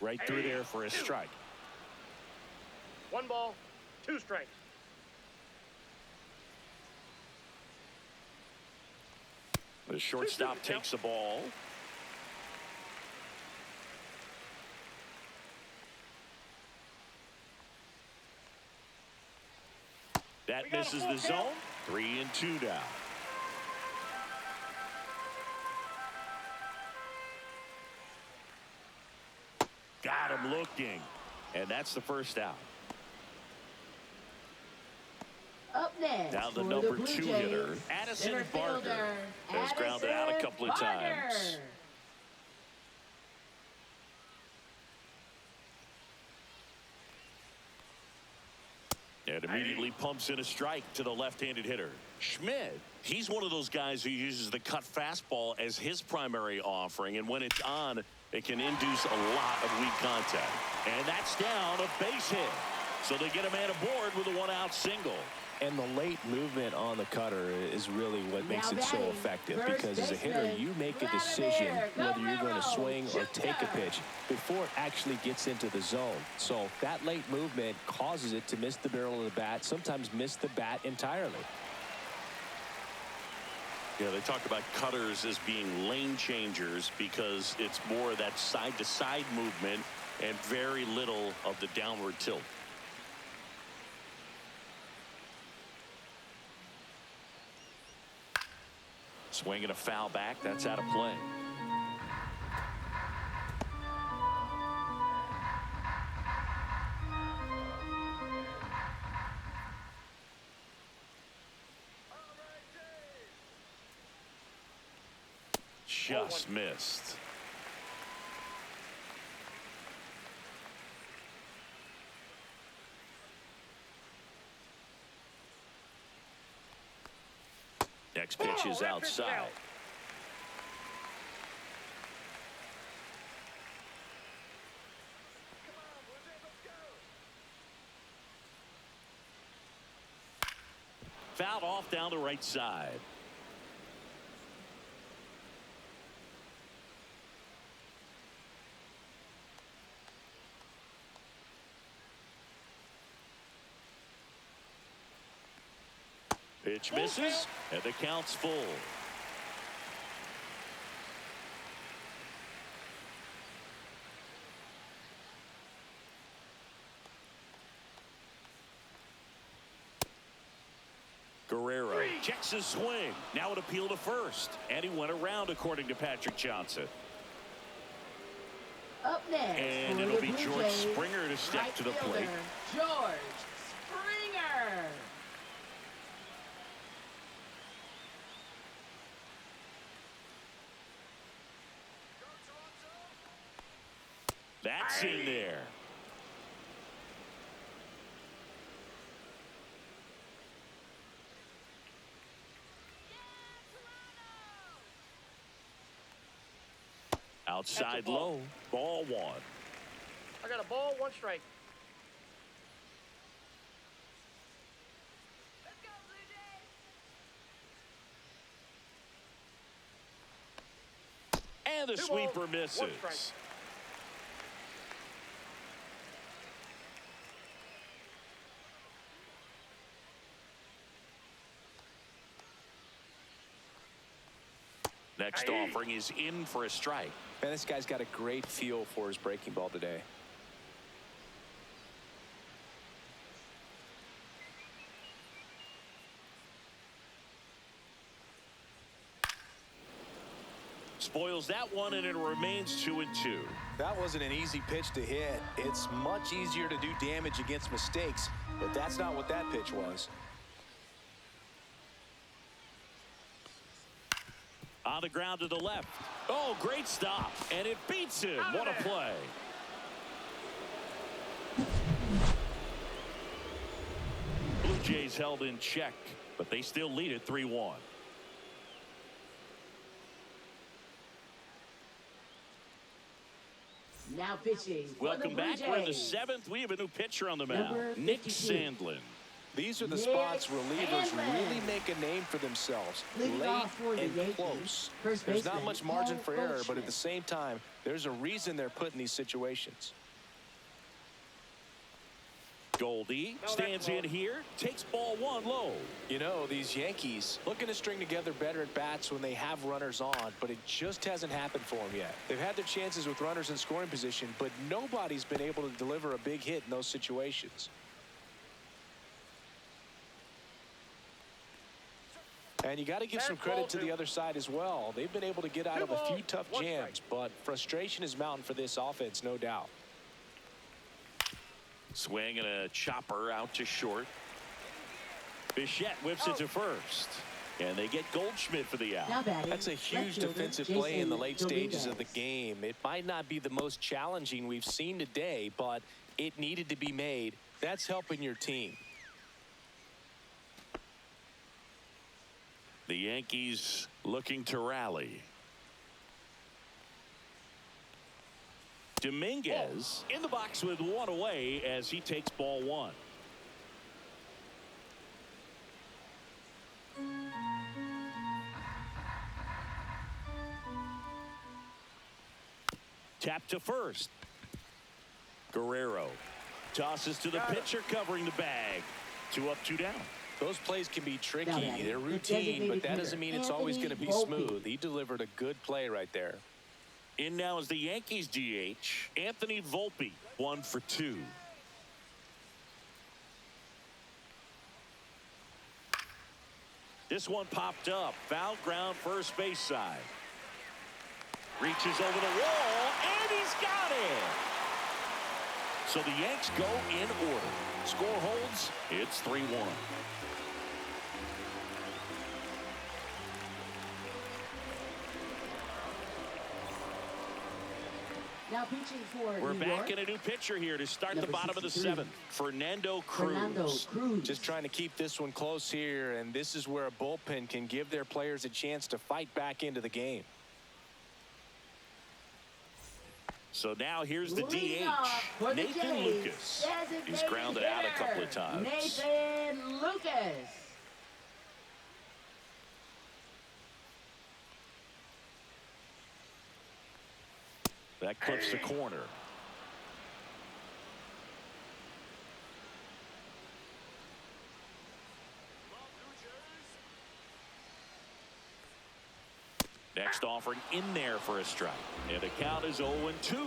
Right through there for a strike. 1 ball, 2 strikes. The shortstop takes the ball. That misses the zone. 3-2 now. him looking. And that's the first out. Up next, Now the for number Blue 2 Jays, hitter, Addison center Barker, fielder, has grounded out a couple of Barker. times. And immediately pumps in a strike to the left-handed hitter. Schmidt, he's one of those guys who uses the cut fastball as his primary offering, and when it's on, it can induce a lot of weak contact. And that's down, a base hit. So they get a man aboard with a one-out single. And the late movement on the cutter is really what makes it so effective, because as a hitter, you make a decision whether you're going to swing or take a pitch before it actually gets into the zone. So that late movement causes it to miss the barrel of the bat, sometimes miss the bat entirely. Yeah, they talk about cutters as being lane changers because it's more that side-to-side movement and very little of the downward tilt. Swinging a foul back. That's out of play. Just missed. Next pitch is outside. Fouled off down the right side. Pitch misses, and the count's full. Guerrero checks his swing. Now an appeal to first. And he went around, according to Patrick Johnson. Up next, and for it'll the be Blue George Jays, Springer to step right to the plate. fielder, George Springer. That's in there. Outside low, ball 1. I got a ball, 1 strike. And the 2 sweeper balls, 1 misses. strike. Next offering is in for a strike. Man, this guy's got a great feel for his breaking ball today. Spoils that one, and it remains 2-2. That wasn't an easy pitch to hit. It's much easier to do damage against mistakes, but that's not what that pitch was. On the ground to the left. Oh, great stop. And it beats him. What a play. Blue Jays held in check, but they still lead it 3-1. Now pitching. for Welcome the back. Blue We're in the Jays. 7th. We have a new pitcher on the mound. Number Nick 52. Sandlin. These are the Nick spots relievers Sandlin. really make a name for themselves. Leading Late off for the and Yankees, close. first There's not baseman, much margin Paul for error, but at Goldschmidt. the same time, there's a reason they're put in these situations. Goldie No, stands that's in low. here, takes ball 1 low. You know, these Yankees looking to string together better at bats when they have runners on, but it just hasn't happened for them yet. They've had their chances with runners in scoring position, but nobody's been able to deliver a big hit in those situations. And you got to give some credit to the other side as well. They've been able to get out of a few tough jams, but frustration is mounting for this offense, no doubt. Swing and a chopper out to short. Bichette whips it to first. And they get Goldschmidt for the out. That's a huge defensive play in the late stages of the game. It might not be the most challenging we've seen today, but it needed to be made. That's helping your team. The Yankees looking to rally. Dominguez in the box with one away as he takes ball one. Tap to first. Guerrero tosses to the pitcher covering the bag. 2 up, 2 down. Those plays can be tricky. They're routine, but that doesn't mean it's always going to be smooth. He delivered a good play right there. In now is the Yankees DH, Anthony Volpe, 1 for 2. This one popped up. Foul ground first base side. Reaches over the wall, and he's got it. So the Yanks go in order. Score holds. It's 3-1. Now pitching for We're New back York. in a new pitcher here to start the Number bottom of the 63. 7th. Fernando Cruz. Just trying to keep this one close here, and this is where a bullpen can give their players a chance to fight back into the game. So now here's the Leading DH, off for the Nathan Jays, Lucas. designated He's grounded out a couple of hitter, times. Nathan Lucas. That clips the corner. Next offering in there for a strike. And the count is 0-2.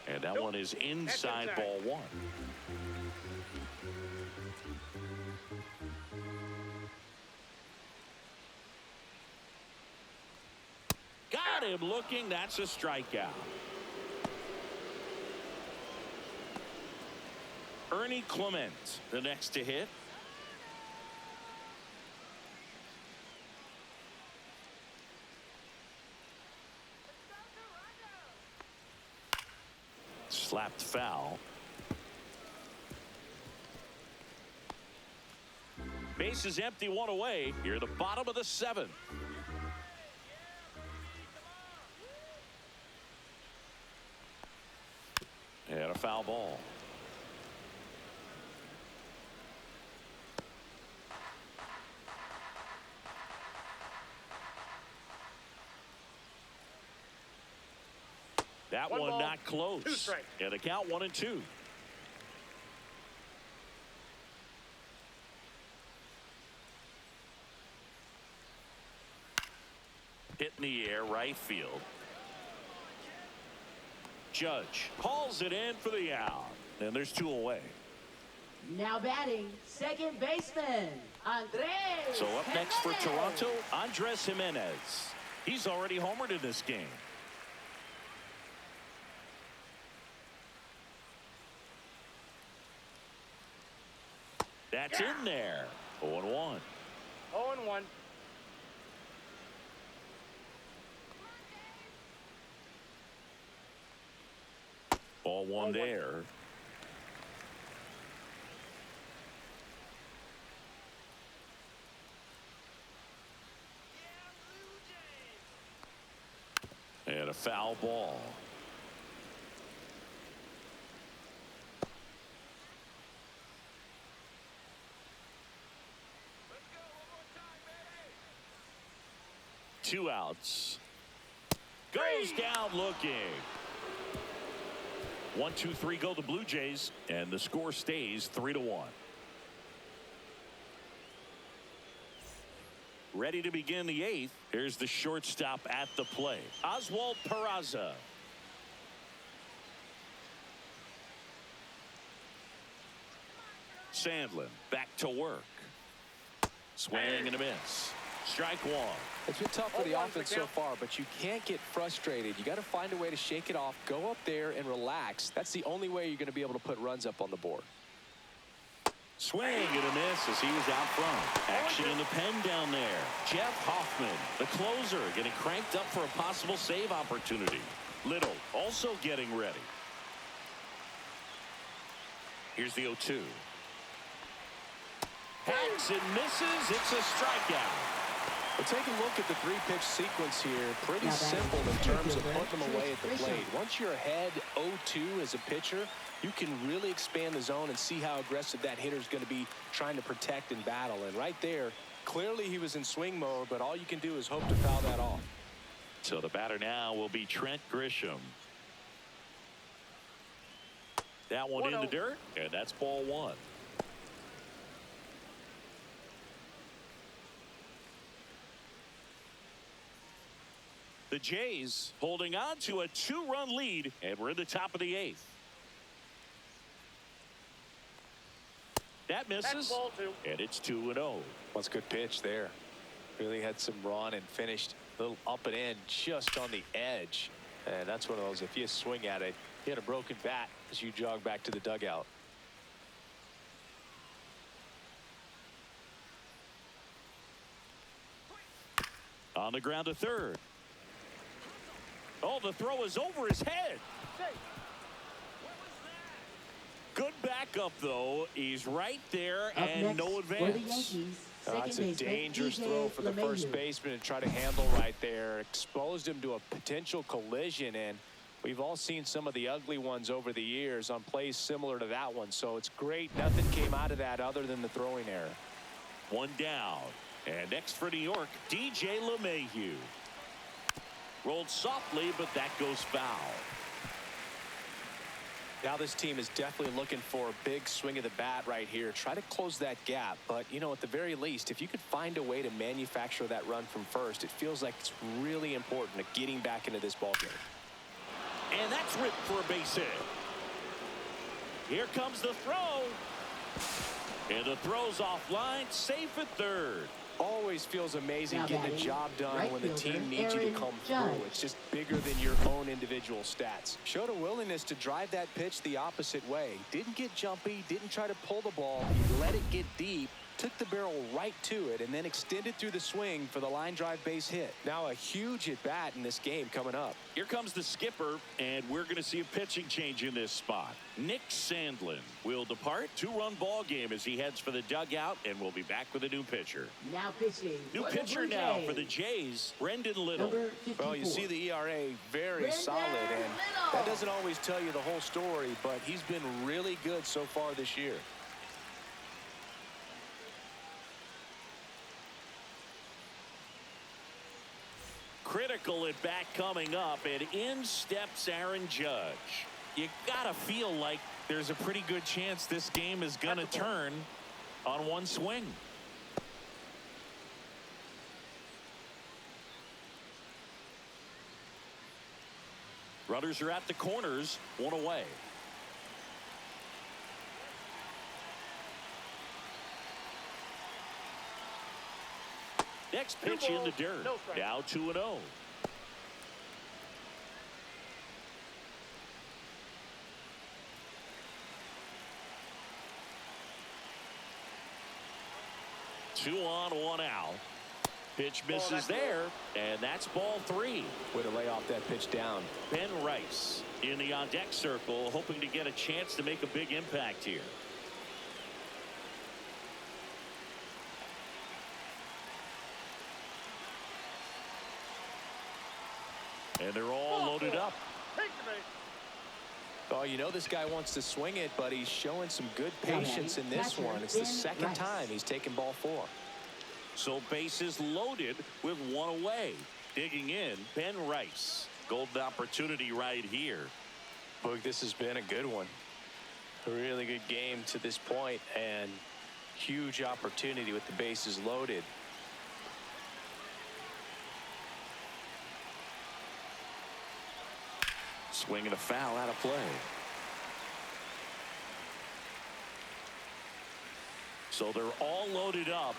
And that one is inside ball one. Got him looking. That's a strikeout. Ernie Clement, the next to hit. Slapped foul. Base is empty, one away. Here, the bottom of the 7th. And a foul ball. That one ball, not 2 close. strikes. And the count 1-2. Hit in the air, right field. Judge hauls it in for the out. And there's 2 away. Now batting, second baseman, Andres. So up next for Jimenez. Toronto, Andres Jimenez. He's already homered in this game. That's in there. 0-1. 0-1. Ball one there. And a foul ball. Two outs. Goes down looking. 1, 2, 3 go the Blue Jays, and the score stays 3-1. Ready to begin the 8th. Here's the shortstop at the plate, Oswald Peraza. Sandlin back to work. Swing and a miss. Strike one. It's been tough for the 0-1 offense the so count. far, but you can't get frustrated. You got to find a way to shake it off, go up there and relax. That's the only way you're going to be able to put runs up on the board. Swing and a miss as he was out front. Action in the pen down there. Jeff Hoffman, the closer, getting cranked up for a possible save opportunity. Little also getting ready. Here's the 0-2. Hacks and misses. It's a strikeout. Well, take a look at the three-pitch sequence here. Pretty simple in terms of putting them away at the plate. Once you're ahead 0-2 as a pitcher, you can really expand the zone and see how aggressive that hitter is going to be trying to protect and battle. And right there, clearly he was in swing mode, but all you can do is hope to foul that off. So the batter now will be Trent Grisham. That one in the dirt, and that's ball one. The Jays holding on to a 2-run lead, and we're in the top of the 8th. That misses, That's ball two. and it's 2-0. That's a good pitch there. Really had some run and finished a little up and in just on the edge. And that's one of those, if you swing at it, you had a broken bat as you jog back to the dugout. On the ground to third. Oh, the throw is over his head. Good backup, though. He's right there, and no advance. That's a dangerous throw for the first baseman to try to handle right there. Exposed him to a potential collision, and we've all seen some of the ugly ones over the years on plays similar to that one. So it's great. Nothing came out of that other than the throwing error. One down. And next for New York, DJ LeMahieu. Rolled softly, but that goes foul. Now this team is definitely looking for a big swing of the bat right here. Try to close that gap. But, you know, at the very least, if you could find a way to manufacture that run from first, it feels like it's really important to getting back into this ballgame. And that's ripped for a base hit. Here comes the throw. And the throw's offline, safe at third. Always feels amazing getting the job done when the team needs you to come Judge. through. It's just bigger than your own individual stats. Showed a willingness to drive that pitch the opposite way. Didn't get jumpy, didn't try to pull the ball. He let it get deep, took the barrel right to it, and then extended through the swing for the line drive base hit. Now a huge at bat in this game coming up. Here comes the skipper, and we're going to see a pitching change in this spot. Nick Sandlin will depart. 2-run ball game as he heads for the dugout, and we'll be back with a new pitcher. Now pitching. New for the pitcher Blue now Jays. for the Jays, Brendan Little. Number 54. Well, you see the ERA very Brendan solid, and Little. that doesn't always tell you the whole story, but he's been really good so far this year. Critical at bat coming up, and in steps Aaron Judge. You gotta feel like there's a pretty good chance this game is gonna turn on one swing. Runners are at the corners, one away. Next pitch in the dirt. No strike. Now 2-0. Two on, one out. Pitch misses there, and that's ball three. Way to lay off that pitch down. Ben Rice in the on-deck circle, hoping to get a chance to make a big impact here. And they're all loaded up. Oh, you know this guy wants to swing it, but he's showing some good patience in this one. It's the second time he's taken ball four. So bases loaded with one away. Digging in, Ben Rice. Golden opportunity right here. Boog, this has been a good one. A really good game to this point, and huge opportunity with the bases loaded. Swing and a foul out of play. So they're all loaded up.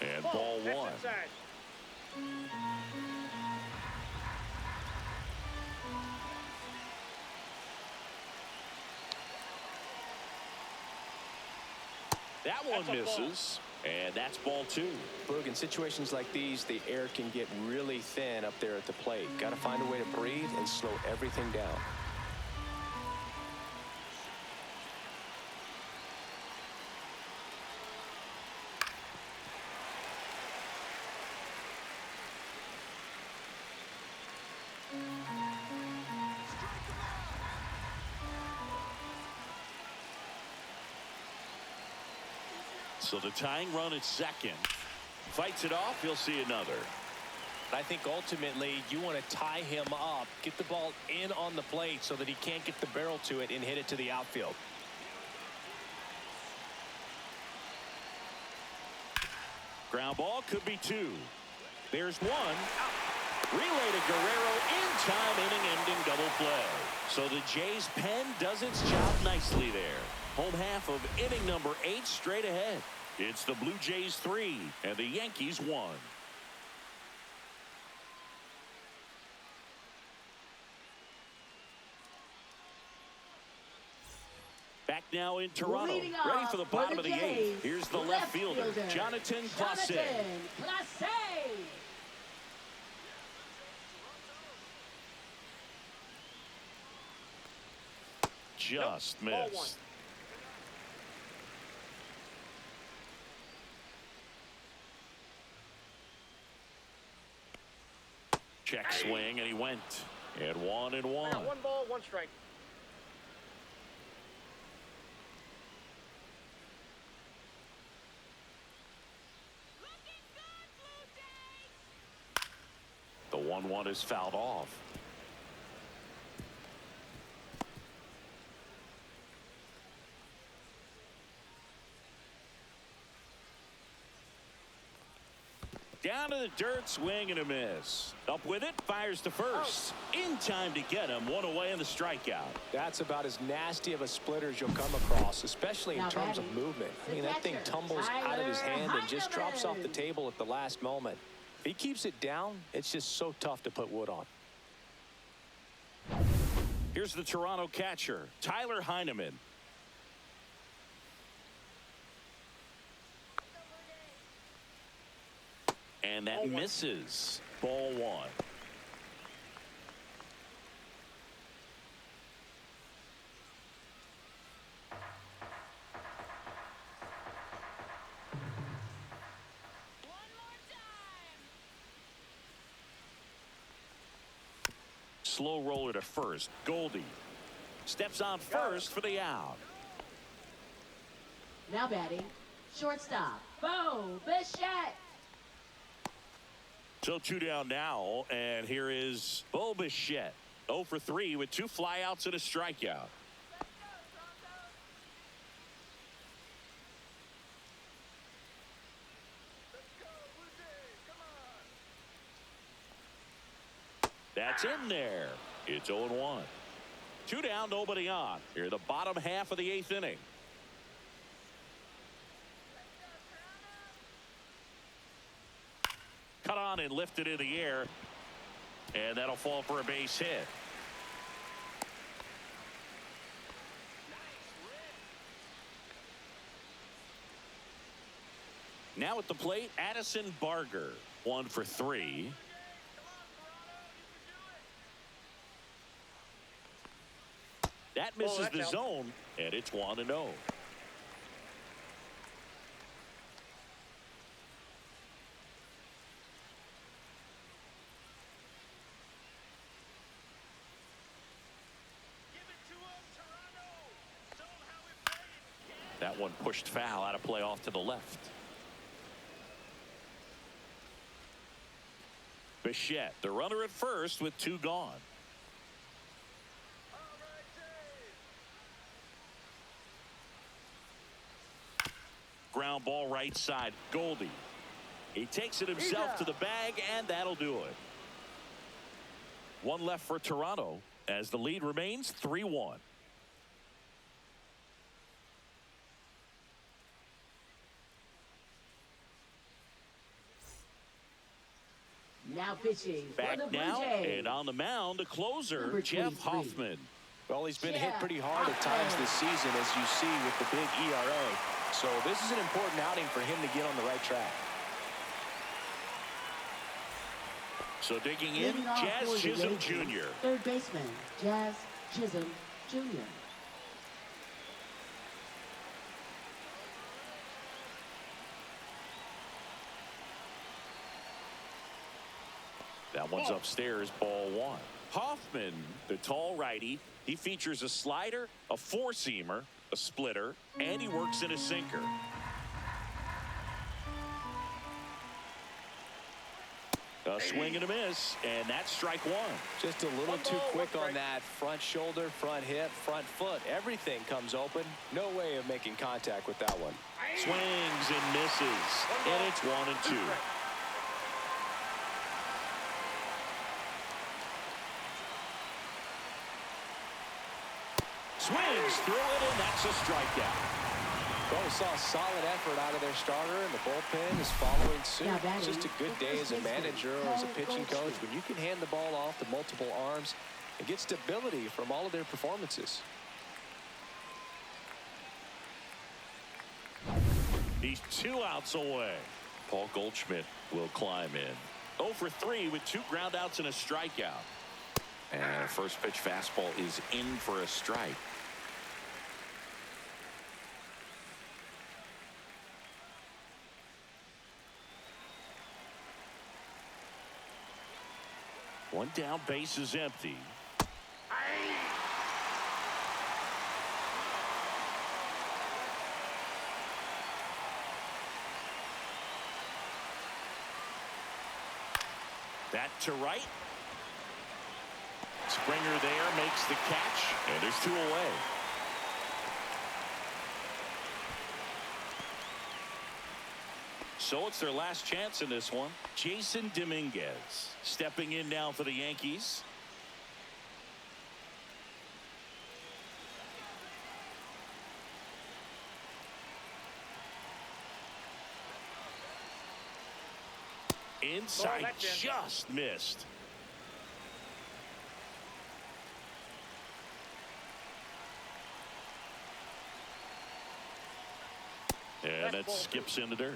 And ball one. That one misses, and that's ball two. Boog, in situations like these, the air can get really thin up there at the plate. Got to find a way to breathe and slow everything down. So the tying run at second. Fights it off. He'll see another. I think ultimately you want to tie him up, get the ball in on the plate so that he can't get the barrel to it and hit it to the outfield. Ground ball could be two. There's one. Relay to Guerrero in time, inning-ending double play. So the Jays' pen does its job nicely there. Home half of inning number 8 straight ahead. It's the Blue Jays 3 and the Yankees 1. Back now in Toronto, ready for the bottom of the 8th. Here's the left fielder, Jonathan Clase. Just missed. Check swing, and he went. And 1-1. 1 ball, 1 strike. The 1-1 is fouled off. Down to the dirt, swing and a miss. Up with it, fires to first. In time to get him, 1 away in the strikeout. That's about as nasty of a splitter as you'll come across, especially in terms of movement. I mean, that thing tumbles out of his hand and just drops off the table at the last moment. If he keeps it down, it's just so tough to put wood on. Here's the Toronto catcher, Tyler Heineman. And that misses. Ball 1. Slow roller to first. Goldie steps on first for the out. Now batting, shortstop, Bo Bichette. So 2 down now, and here is Bo Bichette. 0 for 3 with 2 flyouts and a strikeout. That's in there. It's 0-1. 2 down, nobody on. Here the bottom half of the 8th inning. Cut on and lifted in the air, and that'll fall for a base hit. Now at the plate, Addison Barger. 1 for 3. That misses the zone, and it's 1-0. That one pushed foul out of play off to the left. Bichette, the runner at first with 2 gone. Ground ball right side. Goldie. He takes it himself to the bag, and that'll do it. 1 left for Toronto as the lead remains 3-1. Now pitching for the Back Blue now, Jays. and on the mound, the closer, Number Jeff 23. Hoffman. Well, he's been hit pretty hard at times this season, as you see with the big ERA. So this is an important outing for him to get on the right track. So digging in, Leading off for Jazz the Chisholm Yankees, Jr. Third baseman, Jazz Chisholm Jr. That one's upstairs, ball one. Hoffman, the tall righty, he features a slider, a four-seamer, a splitter, and he works in a sinker. A swing and a miss, and that's strike one. Just a little too quick on that front shoulder, front hip, front foot. Everything comes open. No way of making contact with that one. Swings and misses, and it's 1-2. Swings through it, and that's a strikeout. Well, we saw a solid effort out of their starter, and the bullpen is following suit. It's just a good day as a manager or as a pitching coach when you can hand the ball off to multiple arms and get stability from all of their performances. He's 2 outs away. Paul Goldschmidt will climb in. 0 for 3 with 2 groundouts and a strikeout. And first pitch fastball is in for a strike. One down, base is empty. That to right. Springer there makes the catch, and there's 2 away. So it's their last chance in this one. Jason Dominguez stepping in now for the Yankees. Inside, just missed. And that skips in the dirt.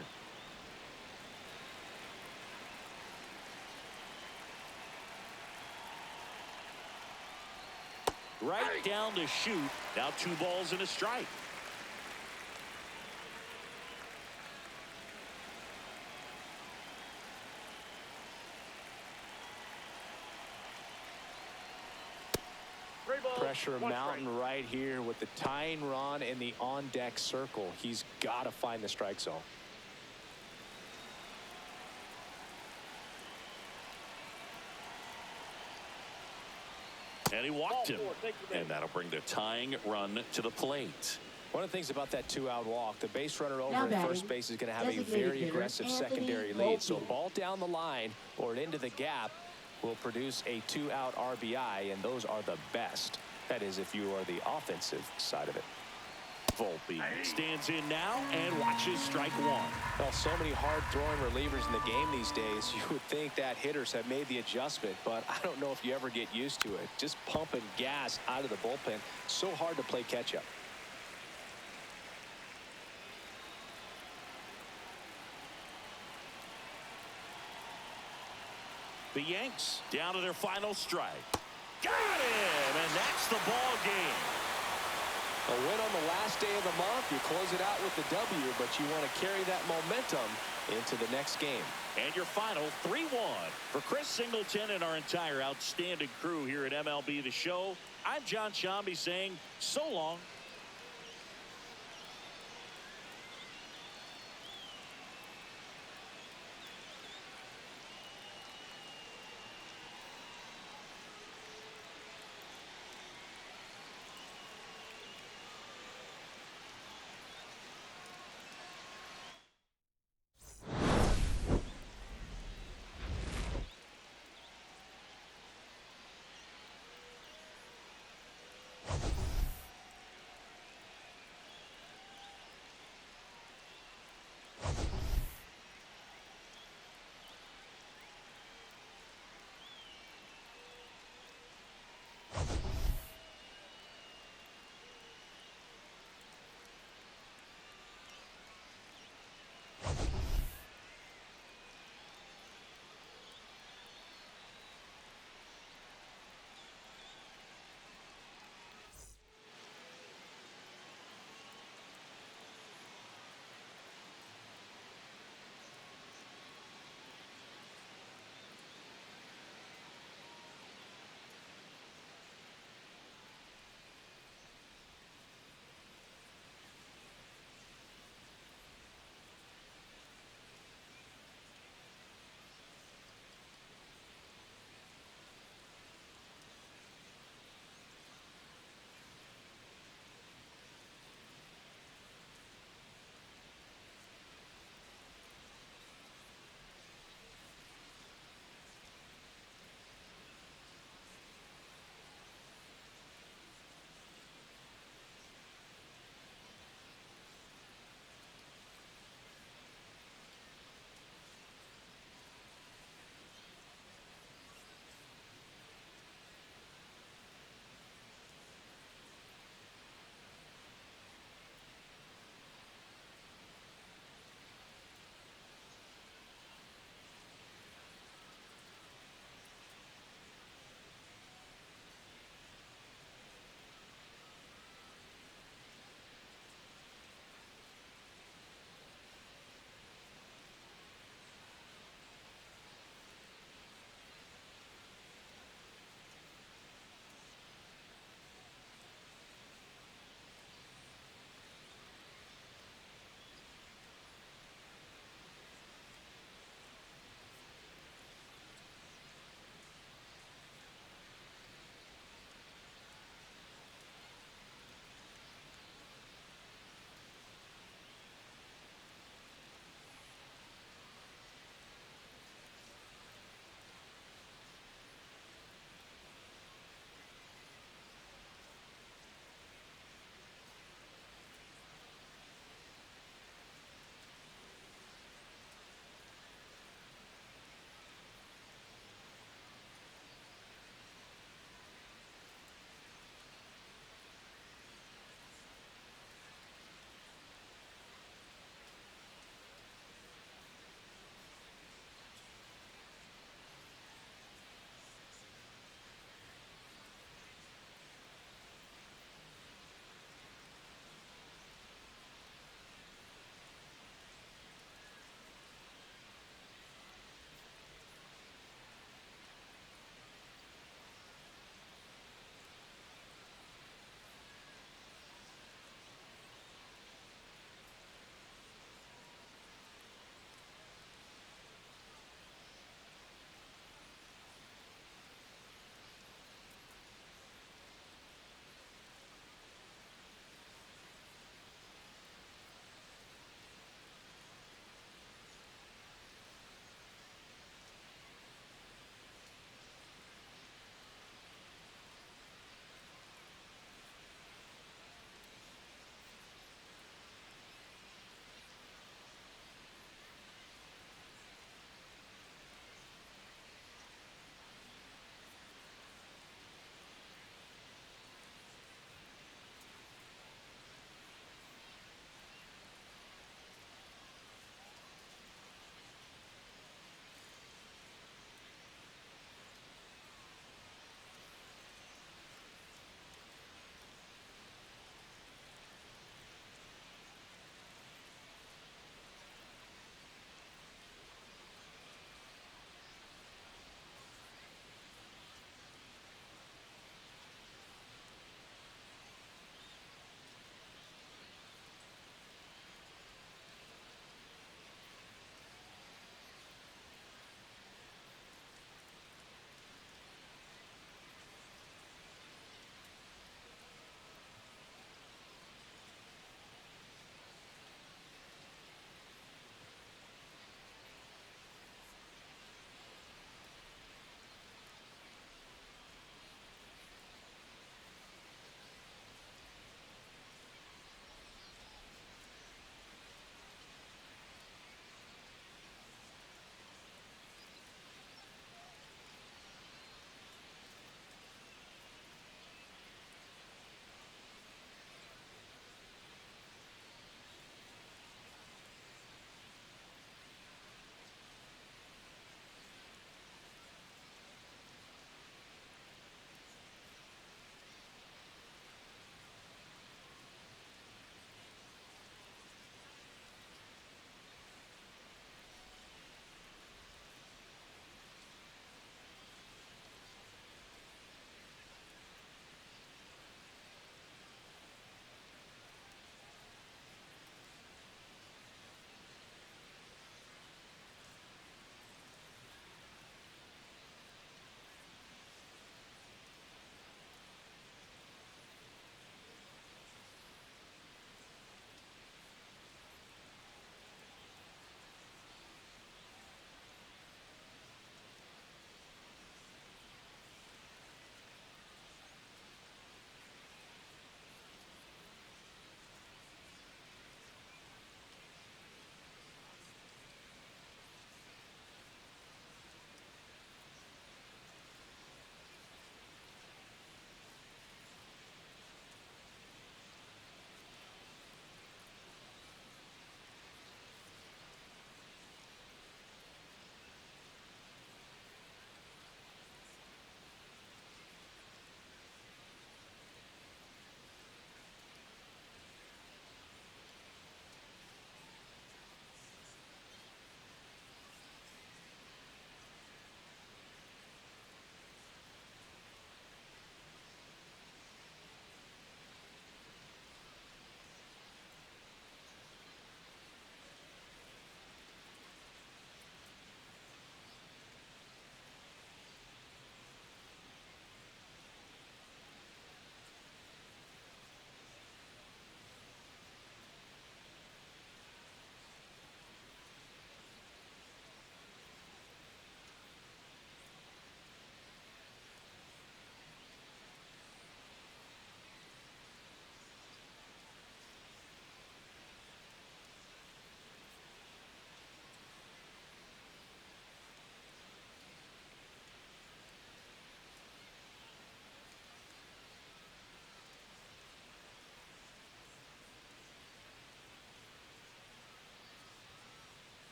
Right down to shoot. Now 2 balls and a strike. Pressure mountain right here with the tying run in the on-deck circle. He's got to find the strike zone. And he walked him. And that'll bring the tying run to the plate. One of the things about that 2-out walk, the base runner over Now at batting, first base is going to have a designated very hitter, aggressive Anthony secondary lead. So a Volpe. ball down the line or into the gap will produce a 2-out RBI, and those are the best. That is, if you are the offensive side of it. Volpe stands in now and watches strike one. Well, so many hard-throwing relievers in the game these days, you would think that hitters have made the adjustment, but I don't know if you ever get used to it. Just pumping gas out of the bullpen, so hard to play catch-up. The Yanks down to their final strike. Got him, and that's the ball game. A win on the last day of the month. You close it out with the W, but you want to carry that momentum into the next game. And your final 3-1. For Chris Singleton and our entire outstanding crew here at MLB The Show, I'm John Shambi saying so long